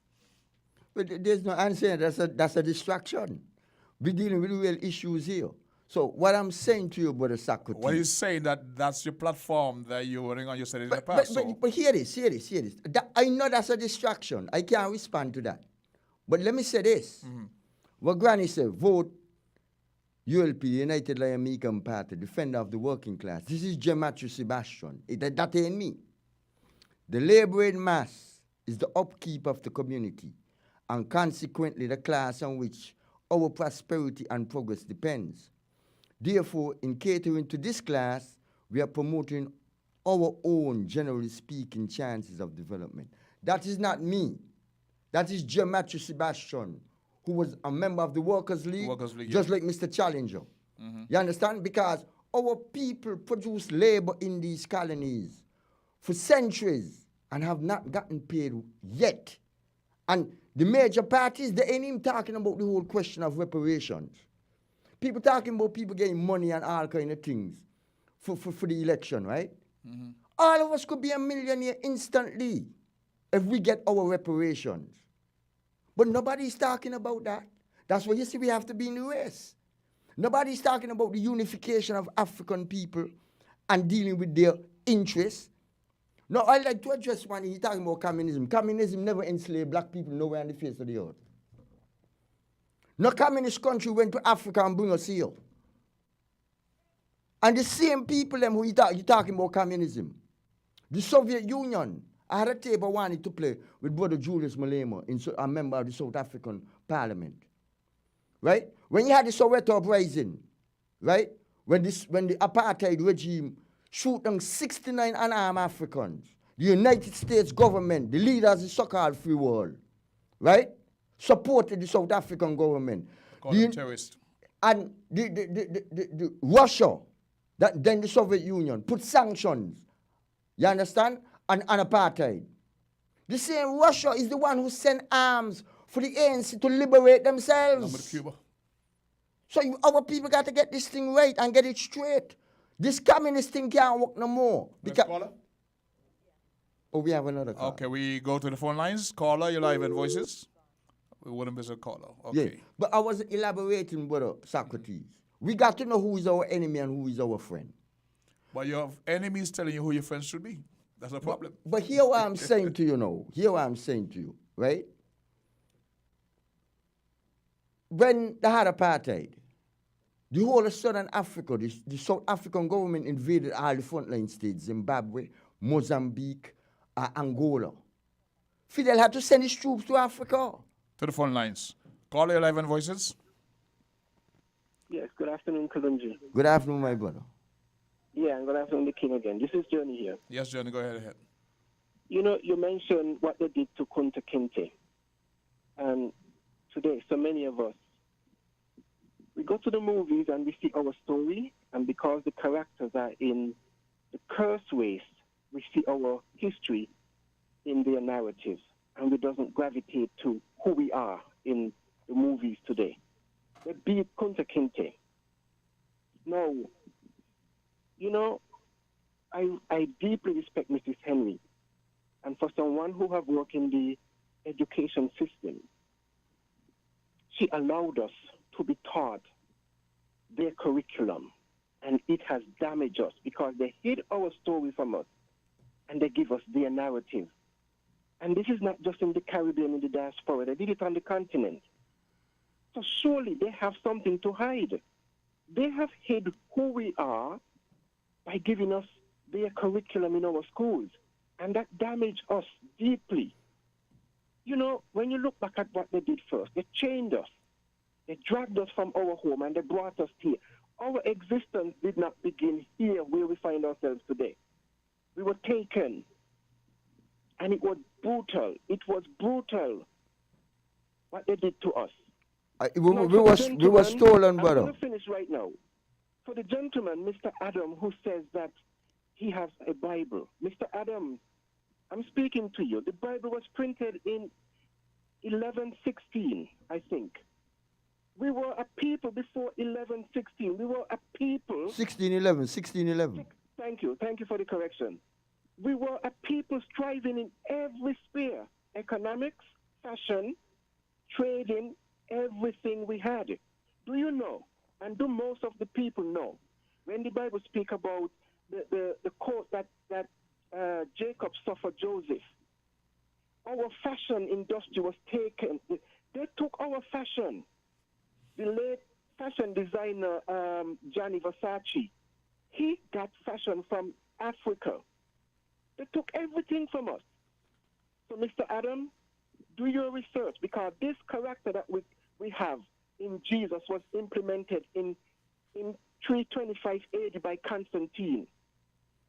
But there's no answer. That's a distraction. We're dealing with real issues here. So what I'm saying to you, Brother Socrates... Well, he's saying that's your platform that you were on, you said in the past. But hear this. I know that's a distraction. I can't respond to that. But let me say this. What Granny said, vote ULP, United Lion Mecum Party, defender of the working class. This is Gematthew Sebastian. That ain't me. The laboring mass is the upkeep of the community and consequently the class on which our prosperity and progress depends. Therefore, in catering to this class, we are promoting our own, generally speaking, chances of development. That is not me. That is Gematthew Sebastian, who was a member of the Workers' League, just like Mr. Challenger. You understand? Because our people produce labor in these colonies for centuries and have not gotten paid yet. And the major parties, they ain't even talking about the whole question of reparations. People talking about people getting money and all kind of things for the election, right? Mm-hmm. All of us could be a millionaire instantly if we get our reparations. But nobody's talking about that. That's why you see we have to be in the race. Nobody's talking about the unification of African people and dealing with their interests. No, I like to address one. He's talking about communism. Communism never enslaved black people nowhere on the face of the earth. No communist country went to Africa and bring us here. And the same people them who you talking about communism. The Soviet Union. I had a tape I wanted to play with Brother Julius Malema, a member of the South African Parliament. Right? When you had the Soweto uprising, right? When the apartheid regime shoot down 69 unarmed Africans, the United States government, the leaders of the so-called free world, right? Supported the South African government. Call them terrorists. And the Russia, then the Soviet Union, put sanctions, you understand, on apartheid. The same Russia is the one who sent arms for the ANC to liberate themselves. Cuba. So our people got to get this thing right and get it straight. This communist thing can't work no more. Next caller? Oh, we have another caller. Okay, we go to the phone lines. Caller, you're live in Voices. We wouldn't miss a caller. Okay. Yeah, but I was elaborating, Brother Socrates. We got to know who is our enemy and who is our friend. But your enemies telling you who your friends should be. That's a problem. But hear what I'm saying to you now. Hear what I'm saying to you, right? When they had apartheid, the whole of Southern Africa, the South African government invaded all the frontline states, Zimbabwe, Mozambique, Angola. Fidel had to send his troops to Africa. To the phone lines. Caller, you're live in Voices. Yes, good afternoon, Kalunji. Good afternoon, my brother. Yeah, and good afternoon, the King again. This is Johnny here. Yes, Johnny, go ahead. You know, you mentioned what they did to Kunta Kinte. And today, so many of us, we go to the movies and we see our story, and because the characters are in the curse race, we see our history in their narratives, and we doesn't gravitate to who we are in the movies today. They beat Kunta Kinte. Now, you know, I deeply respect Mrs. Henry, and for someone who have worked in the education system, she allowed us to be taught their curriculum, and it has damaged us because they hid our story from us and they give us their narrative. And this is not just in the Caribbean, in the diaspora. They did it on the continent. So surely they have something to hide. They have hid who we are by giving us their curriculum in our schools, and that damaged us deeply. You know, when you look back at what they did first, they chained us. They dragged us from our home and they brought us here. Our existence did not begin here where we find ourselves today. We were taken. And it was brutal. It was brutal what they did to us. We were stolen, brother. I'm going to finish right now. For the gentleman, Mr. Adam, who says that he has a Bible. Mr. Adam, I'm speaking to you. The Bible was printed in 1116, I think. We were a people before 1116. We were a people. 1611. Thank you for the correction. We were a people striving in every sphere: economics, fashion, trading, everything we had. Do you know, and do most of the people know, when the Bible speak about the court that Jacob suffered Joseph, our fashion industry was taken. They took our fashion. The late fashion designer, Gianni Versace, he got fashion from Africa. They took everything from us. So, Mr. Adam, do your research, because this character that we have in Jesus was implemented in 325 AD by Constantine.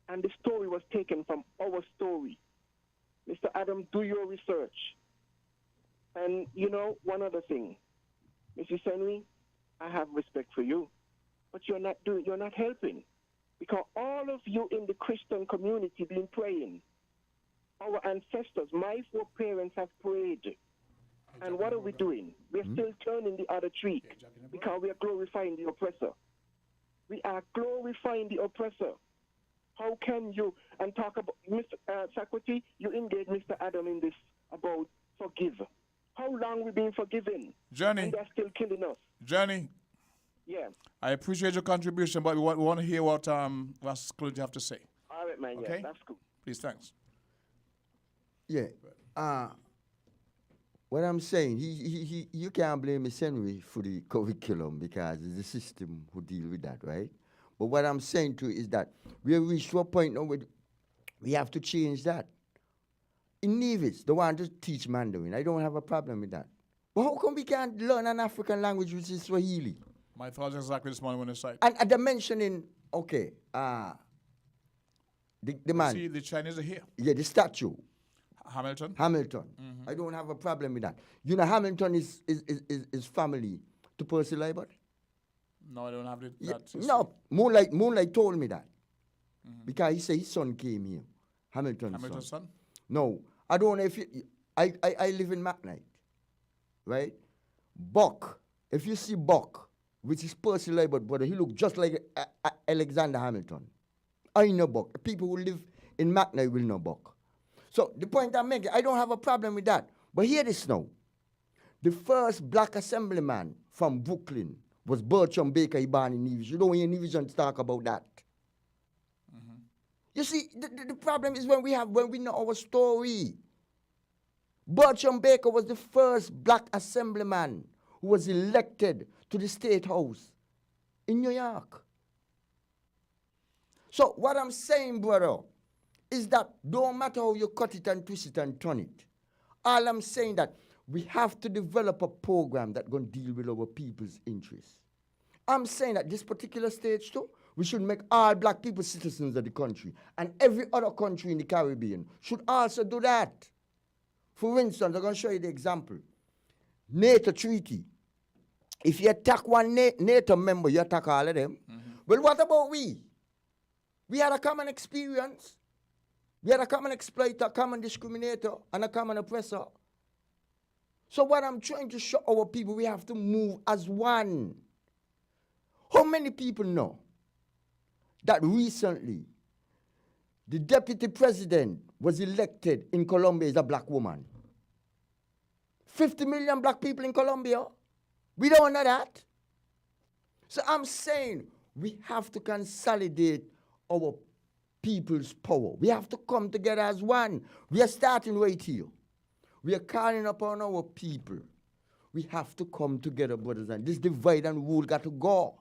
And the story was taken from our story. Mr. Adam, do your research. And, you know, one other thing. Mrs. Henry, I have respect for you, but you're not helping, because all of you in the Christian community been praying. Our ancestors, my foreparents have prayed, And what are we doing? We're still turning the other cheek because we are glorifying the oppressor. We are glorifying the oppressor. How can you, and talk about, Mr. Socrates, you engage Mr. Adam in this about forgive. How long we been forgiven? Johnny. And they're still killing us. Johnny. Yeah. I appreciate your contribution, but we want to hear what Clinton have to say. All right, man. Okay? Yeah, that's cool. Please, thanks. Yeah. What I'm saying, you can't blame Miss Henry for the curriculum because it's the system who deal with that, right? But what I'm saying to you is that we have reached to a point now where we have to change that. In Nevis, they want to teach Mandarin. I don't have a problem with that. But how come we can't learn an African language which is Swahili? My thoughts exactly this morning when I said. And they're mentioning, okay, the man. See, the Chinese are here. Yeah, the statue. Hamilton. Mm-hmm. I don't have a problem with that. You know, Hamilton is family to Percy Libert. No, I don't have that. Yeah, no, Moonlight told me that. Mm-hmm. Because he said his son came here. Hamilton's son? No, I don't know if you, I live in McKnight, right? Buck, if you see Buck, which is Percy Libert brother, he look just like Alexander Hamilton. I know Buck. People who live in McKnight will know Buck. So the point I'm making, I don't have a problem with that. But hear this now. The first black assemblyman from Brooklyn was Bertram Baker, he born in Nevis. You don't hear Nevisians talk about that. Mm-hmm. You see, the problem is when we know our story. Bertram Baker was the first black assemblyman who was elected to the State House in New York. So what I'm saying, brother, is that don't matter how you cut it and twist it and turn it. All I'm saying that we have to develop a program that's going to deal with our people's interests. I'm saying at this particular stage too, we should make all black people citizens of the country. And every other country in the Caribbean should also do that. For instance, I'm going to show you the example. NATO treaty. If you attack one NATO member, you attack all of them. Mm-hmm. Well, what about we? We had a common experience. We had a common exploiter, a common discriminator, and a common oppressor. So what I'm trying to show our people, we have to move as one. How many people know that recently the deputy president was elected in Colombia as a black woman? 50 million black people in Colombia. We don't know that. So I'm saying we have to consolidate our people's power. We have to come together as one. We are starting right here. We are calling upon our people. We have to come together, brothers, and this divide and rule got to go.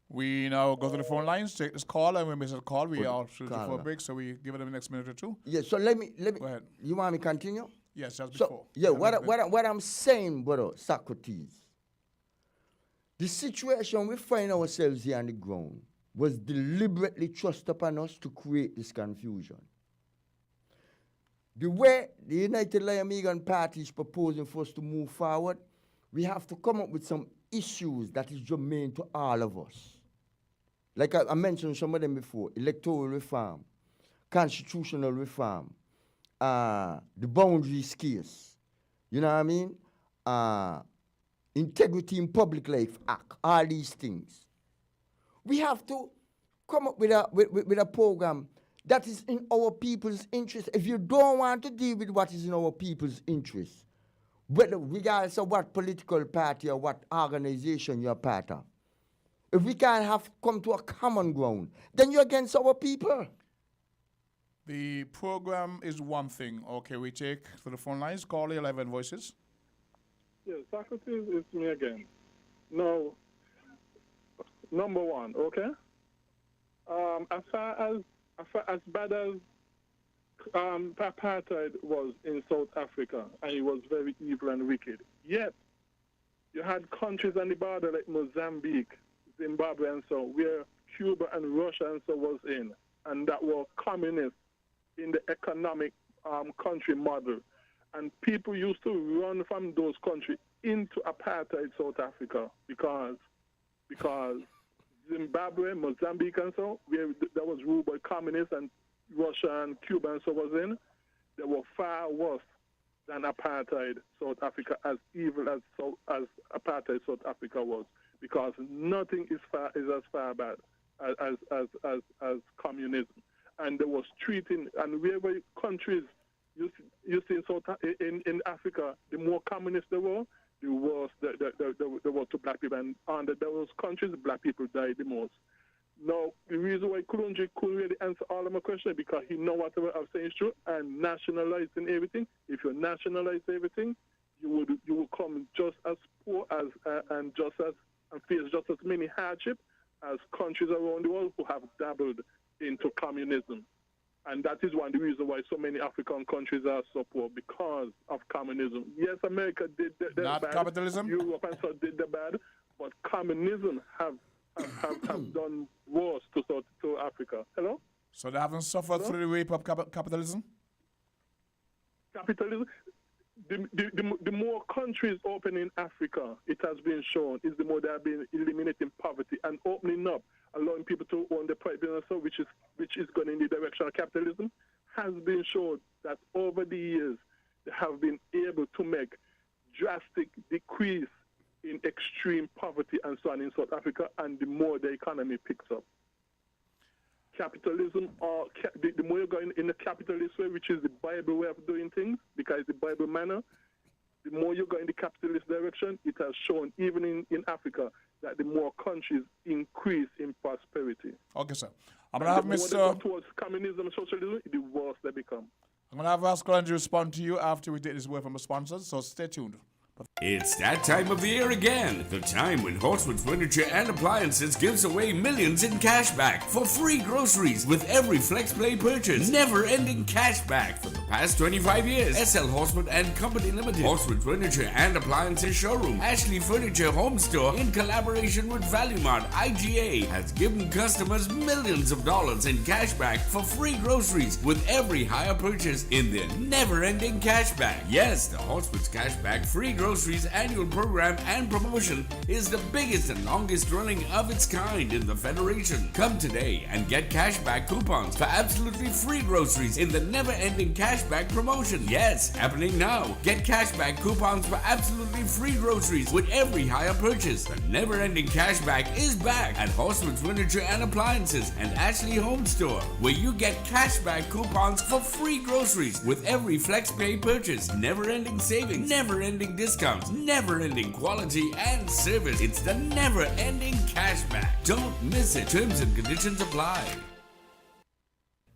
We now go to the phone lines, take this call, and when we miss a call, we are for a break, so we give it the next minute or two. Yeah, so let me go ahead. You want me to continue? Yes, just before. Yeah, what I'm saying, brother Socrates, the situation we find ourselves here on the ground was deliberately thrust upon us to create this confusion. The way the United Lion Party is proposing for us to move forward, we have to come up with some issues that is germane to all of us. Like I mentioned some of them before, electoral reform, constitutional reform, the boundaries case, you know what I mean? Integrity in Public Life Act, all these things. We have to come up with a program that is in our people's interest. If you don't want to deal with what is in our people's interest, whether regardless of what political party or what organization you're part of, if we can't come to a common ground, then you're against our people. The program is one thing. Okay, we take to the phone lines, call the 11 voices. Yes, Socrates, it's me again. Now, number one, okay? As far as bad as apartheid was in South Africa, and it was very evil and wicked, yet you had countries on the border like Mozambique, Zimbabwe and so, where Cuba and Russia and so was in, and that were communist in the economic country model. And people used to run from those countries into apartheid South Africa because Zimbabwe, Mozambique and so, where that was ruled by communists and Russia and Cuba and so was in, they were far worse than apartheid South Africa, as evil as apartheid South Africa was, because nothing is as far bad as communism. And there was treating, and wherever countries you see in Africa, the more communist there were, the worse there was to black people. And under those countries, black people died the most. Now, the reason why Kulonji couldn't really answer all of my questions because he know whatever I'm saying is true, and nationalizing everything. If you nationalize everything, you will come just as poor as and face just as many hardship as countries around the world who have dabbled into communism. And that is one of the reasons why so many African countries are so poor, because of communism. Yes, America did the Not bad. capitalism? Europe and so did the bad, but communism have done worse to Africa. Hello? So they haven't suffered through the rape of capitalism? Capitalism. The more countries open in Africa, it has been shown, is the more they have been eliminating poverty and opening up, allowing people to own their private business, which is going in the direction of capitalism, has been shown that over the years they have been able to make drastic decrease in extreme poverty and so on in South Africa, and the more the economy picks up. Capitalism, or the more you're going in the capitalist way, which is the Bible way of doing things, because the Bible manner, the more you go in the capitalist direction, it has shown, even in Africa, that the more countries increase in prosperity. Okay, sir. I'm going to have the more Mr. they go towards communism and socialism, the worse they become. I'm going to have Vasco respond to you after we take this word from the sponsors, so stay tuned. It's that time of the year again. The time when Horsewood Furniture and Appliances gives away millions in cash back for free groceries with every FlexPlay purchase. Never-ending cash back for the past 25 years. SL Horsewood and Company Limited. Horsewood Furniture and Appliances Showroom. Ashley Furniture Home Store in collaboration with ValueMart IGA has given customers millions of dollars in cash back for free groceries with every higher purchase in their never-ending cash back. Yes, the Horsewood's cash back free groceries annual program and promotion is the biggest and longest running of its kind in the Federation. Come today and get cashback coupons for absolutely free groceries in the never-ending cashback promotion. Yes, happening now. Get cashback coupons for absolutely free groceries with every higher purchase. The never-ending cashback is back at Horsewood Furniture and Appliances and Ashley Home Store, where you get cashback coupons for free groceries with every FlexPay purchase. Never-ending savings, never-ending discounts, never-ending quality and service. It's the never-ending cashback. Don't miss it. Terms and conditions apply.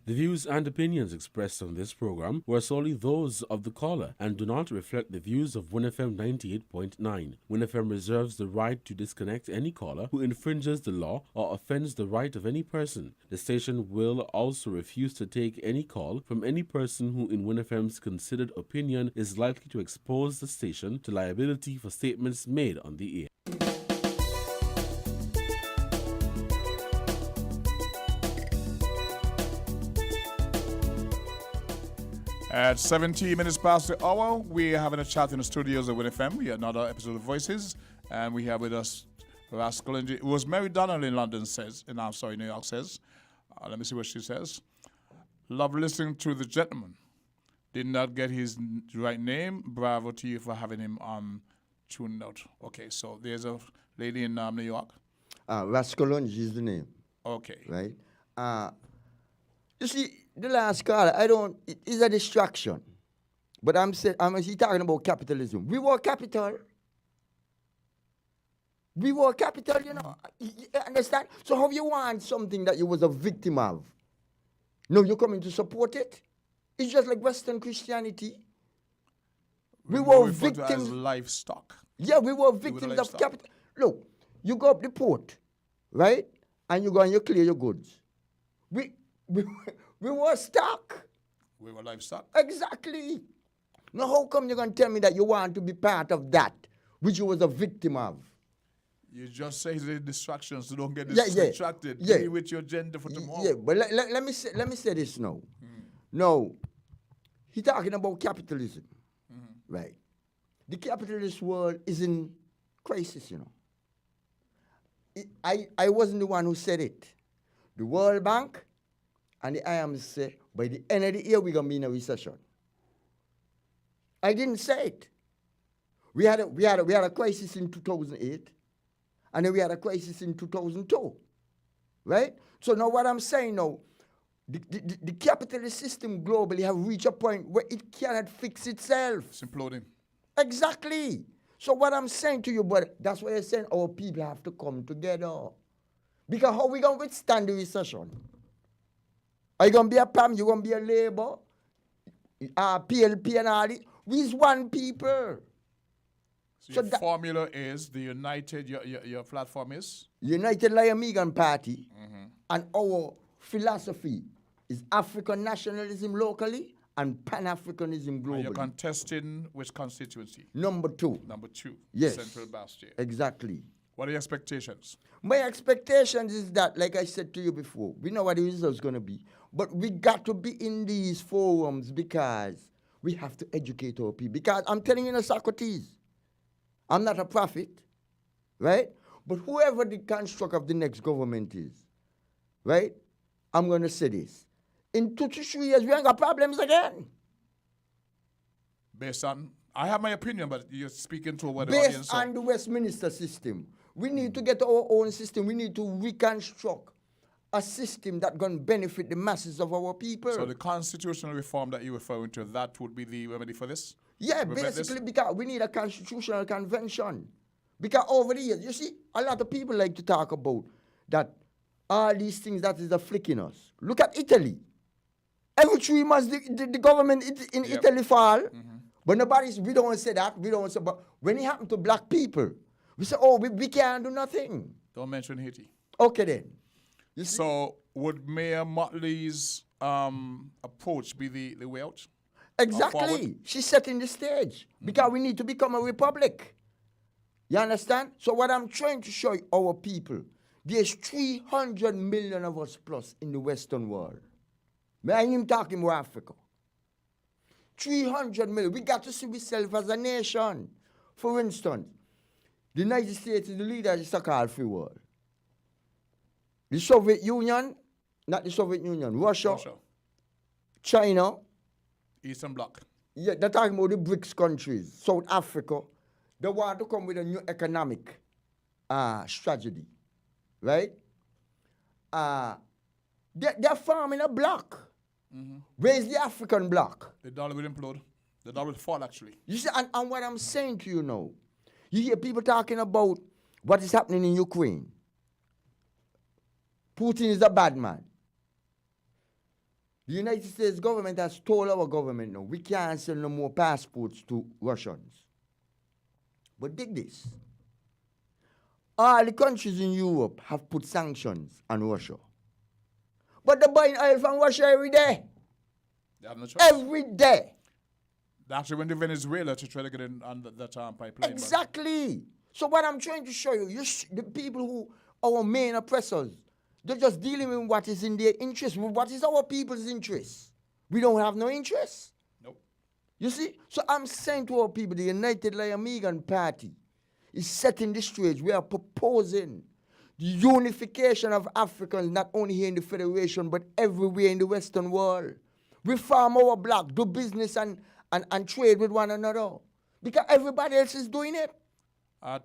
The views and opinions expressed on this program were solely those of the caller and do not reflect the views of WinFM 98.9. WinFM reserves the right to disconnect any caller who infringes the law or offends the right of any person. The station will also refuse to take any call from any person who, in WinFM's considered opinion, is likely to expose the station to liability for statements made on the air. At 17 minutes past the hour, we're having a chat in the studios of WinFM. We have another episode of Voices, and we have with us Rascal Angie. It was Mary Donnell in London says, and I'm sorry, New York says. Let me see what she says. Love listening to the gentleman. Did not get his right name. Bravo to you for having him tuned out. Okay, so there's a lady in New York. Rascal Angie is the name. Okay. Right? You see, the last caller, it is a distraction. But I'm talking about capitalism. We were capital. We were capital, you know. You understand? So how you want something that you was a victim of? No, you're coming to support it? It's just like Western Christianity. We were victims. As livestock. Yeah, we were victims of capital. Look, you go up the port, right? And you go and you clear your goods. We were stuck. We were livestock. Exactly. Now, how come you're going to tell me that you want to be part of that, which you was a victim of? You just say the distractions, so don't get distracted. Yeah. Deal with your agenda for tomorrow. Yeah, but let me say this now. No, he's talking about capitalism, right? The capitalist world is in crisis, you know. I wasn't the one who said it. The World Bank and the IMF say by the end of the year we're going to be in a recession. I didn't say it. We had a crisis in 2008, and then we had a crisis in 2002, right? So now what I'm saying now, the capitalist system globally have reached a point where it cannot fix itself. It's imploding. Exactly. So what I'm saying to you, but that's why I'm saying our people have to come together. Because how we going to withstand the recession? Are you going to be a PAM? You going to be a Labour? PLP and all it? We's one people. So your formula is the United, your platform is? United Lion Megan Party. And our philosophy is African nationalism locally and Pan-Africanism globally. And you're contesting which constituency? Number 2. Number 2. Yes. Central Bastion. Exactly. What are your expectations? My expectations is that, like I said to you before, we know what the result's going to be. But we got to be in these forums because we have to educate our people. Because I'm telling you, Socrates, I'm not a prophet, right? But whoever the construct of the next government is, right? I'm going to say this. In 2 to 3 years, we ain't got problems again. Based on, I have my opinion, but you're speaking to what the Based audience. on the Westminster system. We need to get our own system. We need to reconstruct a system that's going to benefit the masses of our people. So the constitutional reform that you're referring to, that would be the remedy for this? Yeah, Prevent basically this? because we need a constitutional convention. Because over the years, you see, a lot of people like to talk about that all these things that is afflicting us. Look at Italy. Every 3 months, the government in Italy fall. But we don't say that. We don't say, but when it happened to black people, we say, oh, we can't do nothing. Don't mention Haiti. Okay then. So would Mayor Motley's approach be the way out? Exactly. She's setting the stage because we need to become a republic. You understand? So what I'm trying to show our people, there's 300 million of us plus in the Western world. I am talking about Africa. 300 million. We got to see ourselves as a nation. For instance, the United States is the leader of the so-called free world. The Soviet Union, not the Soviet Union, Russia. China. Eastern Bloc. Yeah, they're talking about the BRICS countries, South Africa. They want to come with a new economic strategy, right? They're forming a bloc. Where's the African bloc? The dollar will implode. The dollar will fall, actually. You see, and what I'm saying to you now, you hear people talking about what is happening in Ukraine. Putin is a bad man. The United States government has told our government now, we can't sell no more passports to Russians. But dig this. All the countries in Europe have put sanctions on Russia. But they're buying oil from Russia every day. They have no choice. Every day. They actually went to Venezuela to try to get in on that pipeline. Exactly. So what I'm trying to show you, the people who are our main oppressors, they're just dealing with what is in their interest. What is our people's interest? We don't have no interest. Nope. You see? So I'm saying to our people, the United Lion Megan Party is setting the stage. We are proposing the unification of Africans, not only here in the Federation, but everywhere in the Western world. Reform our bloc, do business and trade with one another. Because everybody else is doing it.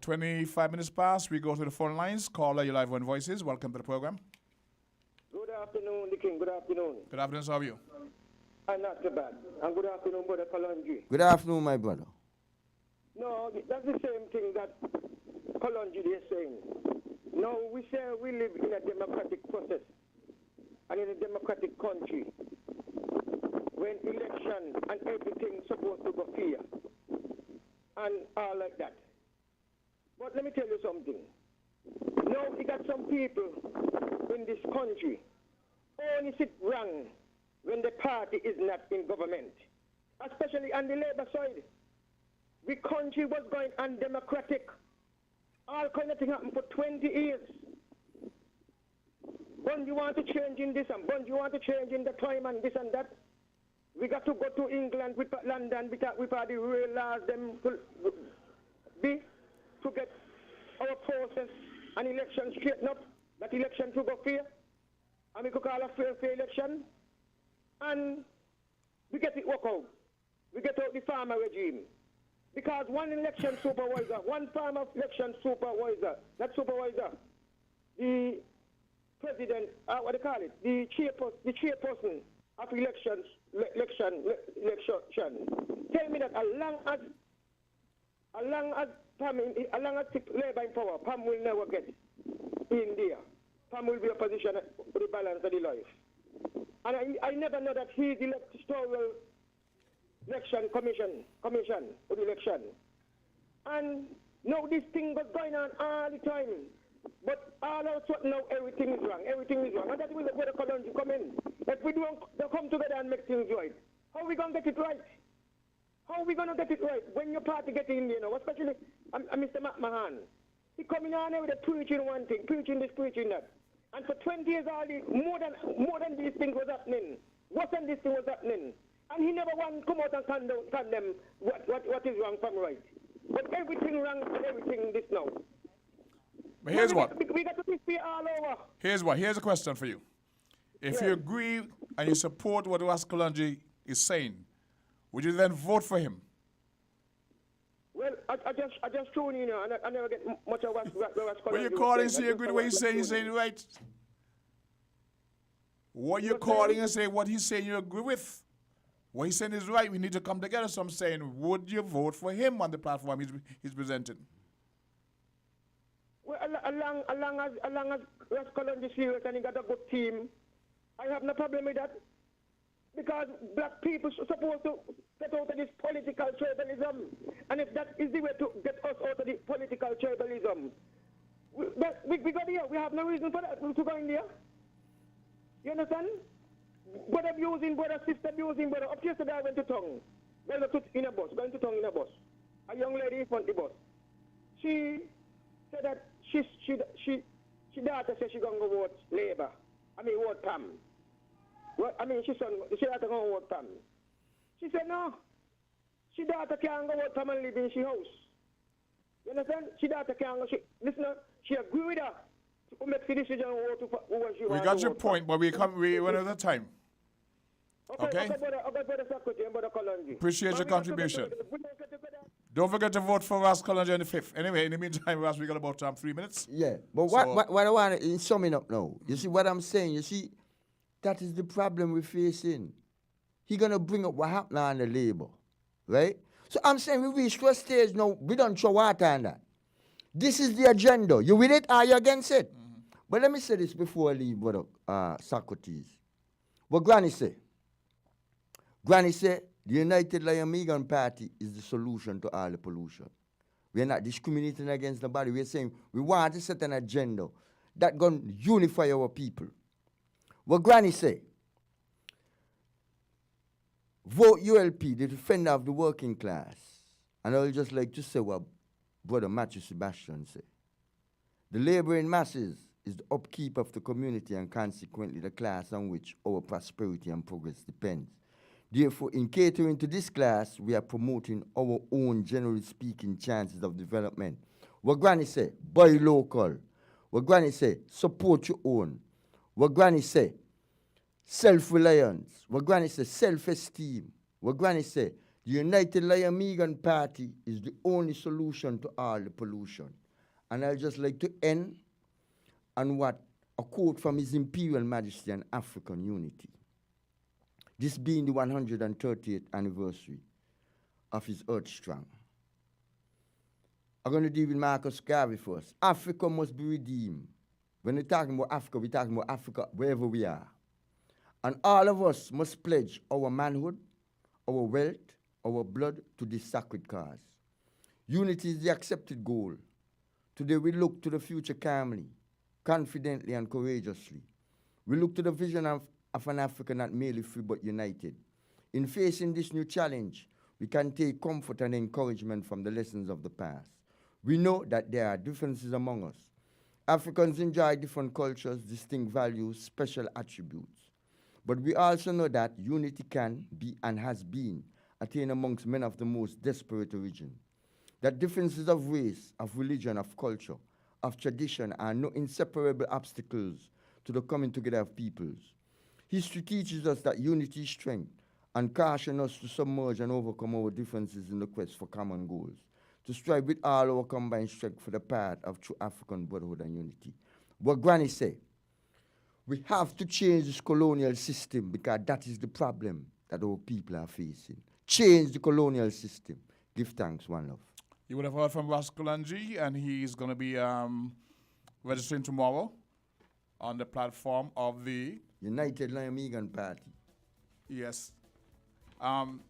25 minutes past, we go to the phone lines. Caller, you live on Voices. Welcome to the program. Good afternoon, the King. Good afternoon. Good afternoon, how are you? I'm not so bad. And good afternoon, Brother Kalonji. Good afternoon, my brother. No, that's the same thing that Kalonji is saying. No, we say we live in a democratic process and in a democratic country when election and everything supposed to go fair and all like that. But let me tell you something. Now we got some people in this country only sit wrong when the party is not in government, especially on the Labour side. The country was going undemocratic. All kind of thing happened for 20 years. Bond you want to change in this and Bond you want to change in the time and this and that. We got to go to England with London because we've had the real laws them to get our process and election straightened up. That election to go fair. And we could call a fair election. And we get it work out. we get out the farmer regime. Because one election supervisor, one farmer election supervisor, not supervisor, the president, what do you call it, the chairperson of election, tell me that as long as Labour in power, Pam will never get in there. Pam will be a position for the balance of the life. And I never know that he's the electoral election commission for the election. And now this thing was going on all the time. But all of a sudden now everything is wrong. Everything is wrong. And that's where the colony come in. If we don't come together and make things right, how are we going to get it right? How are we going to get it right? When your party get in, especially Mr. McMahon. He coming on there with a preaching one thing, preaching this, preaching that. And for 20 years, more than these things was happening. Worse than this thing was happening. And he never want to come out and condemn what is wrong from right. But everything wrong and everything this now. But here's what. We got to be all over. Here's a question for you. If you agree and you support what Ras Kalonji is saying, would you then vote for him? Well, I just tune in, and I never get much of what Ras Kalonji. When you call and say you agree with what he's saying right. What you're calling and say what he's saying you agree with. What he's saying is right. We need to come together. So I'm saying, would you vote for him on the platform he's presenting? Well, along as Ras Kalonji is serious and he got a good team, I have no problem with that. Because black people are supposed to get out of this political tribalism. And if that is the way to get us out of the political tribalism, we got here. We have no reason for that, to go in there. You understand? Brother abusing brother, sister abusing brother. Up yesterday I went to town. Going to town in a bus. A young lady in front of the bus. She said that she daughter said she gonna go vote Labour. Vote Pam. She daughter gonna vote Pam. She said no. She daughter can't go vote Pam and live in she house. You understand? She daughter can't go. She agree with her. Who makes the decision who she We got your point, but we run out of time. Okay? Appreciate your contribution. Don't forget to vote for Ras Kalonji on the 5th. Anyway, in the meantime, Ras, we got about 3 minutes. Yeah, but what I want to, in summing up now, you see what I'm saying, that is the problem we're facing. He's going to bring up what happened on the Labour, right? So I'm saying we reached to a stage now, we don't throw water on that. This is the agenda. You with it or you against it? Mm-hmm. But let me say this before I leave, brother Socrates. What Granny say? Granny say, the United Lion Megan Party is the solution to all the pollution. We're not discriminating against nobody. We're saying we want to set an agenda that going to unify our people. What Granny say? Vote ULP, the defender of the working class. And I would just like to say what Brother Matthew Sebastian said. The laboring masses is the upkeep of the community and consequently the class on which our prosperity and progress depends. Therefore, in catering to this class, we are promoting our own, generally speaking, chances of development. What Granny say? Buy local. What Granny say? Support your own. What Granny say? Self-reliance. What Granny say? Self-esteem. What Granny say? The United Lion Megan Party is the only solution to all the pollution. And I'd just like to end on a quote from His Imperial Majesty and African Unity. This being the 130th anniversary of his Earth Strong. I'm going to deal with Marcus Garvey first. Africa must be redeemed. When we're talking about Africa wherever we are. And all of us must pledge our manhood, our wealth, our blood to this sacred cause. Unity is the accepted goal. Today we look to the future calmly, confidently and courageously. We look to the vision of an Africa not merely free but united. In facing this new challenge, we can take comfort and encouragement from the lessons of the past. We know that there are differences among us. Africans enjoy different cultures, distinct values, special attributes. But we also know that unity can be and has been attained amongst men of the most desperate origin. That differences of race, of religion, of culture, of tradition are no inseparable obstacles to the coming together of peoples. History teaches us that unity is strength, and caution us to submerge and overcome our differences in the quest for common goals, to strive with all our combined strength for the path of true African brotherhood and unity. What Granny said, we have to change this colonial system because that is the problem that our people are facing. Change the colonial system. Give thanks, one love. You would have heard from Ras Kalanji, and he's going to be registering tomorrow on the platform of the United Lion Party. Yes.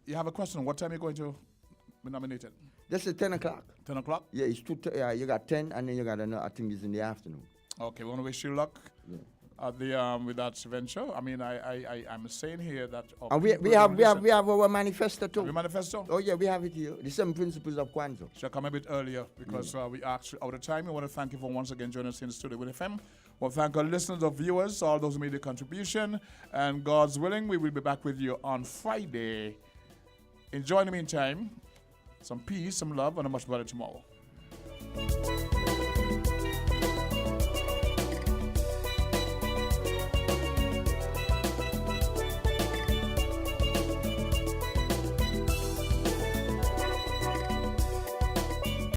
You have a question. What time are you going to be nominated? This is 10 o'clock. 10 o'clock? Yeah, it's you got 10, and then you got another, I think it's in the afternoon. Okay, we want to wish you luck at the with that venture. I mean, I'm saying here that. And we have our manifesto too. Your manifesto? Oh yeah, we have it here. The 7 principles of Kwanzaa. Shall come a bit earlier because we asked out of time. We want to thank you for once again joining us in the studio with FM. Well, thank our listeners, our viewers, all those who made a contribution. And God's willing, we will be back with you on Friday. Enjoy in the meantime. Some peace, some love, and a much better tomorrow.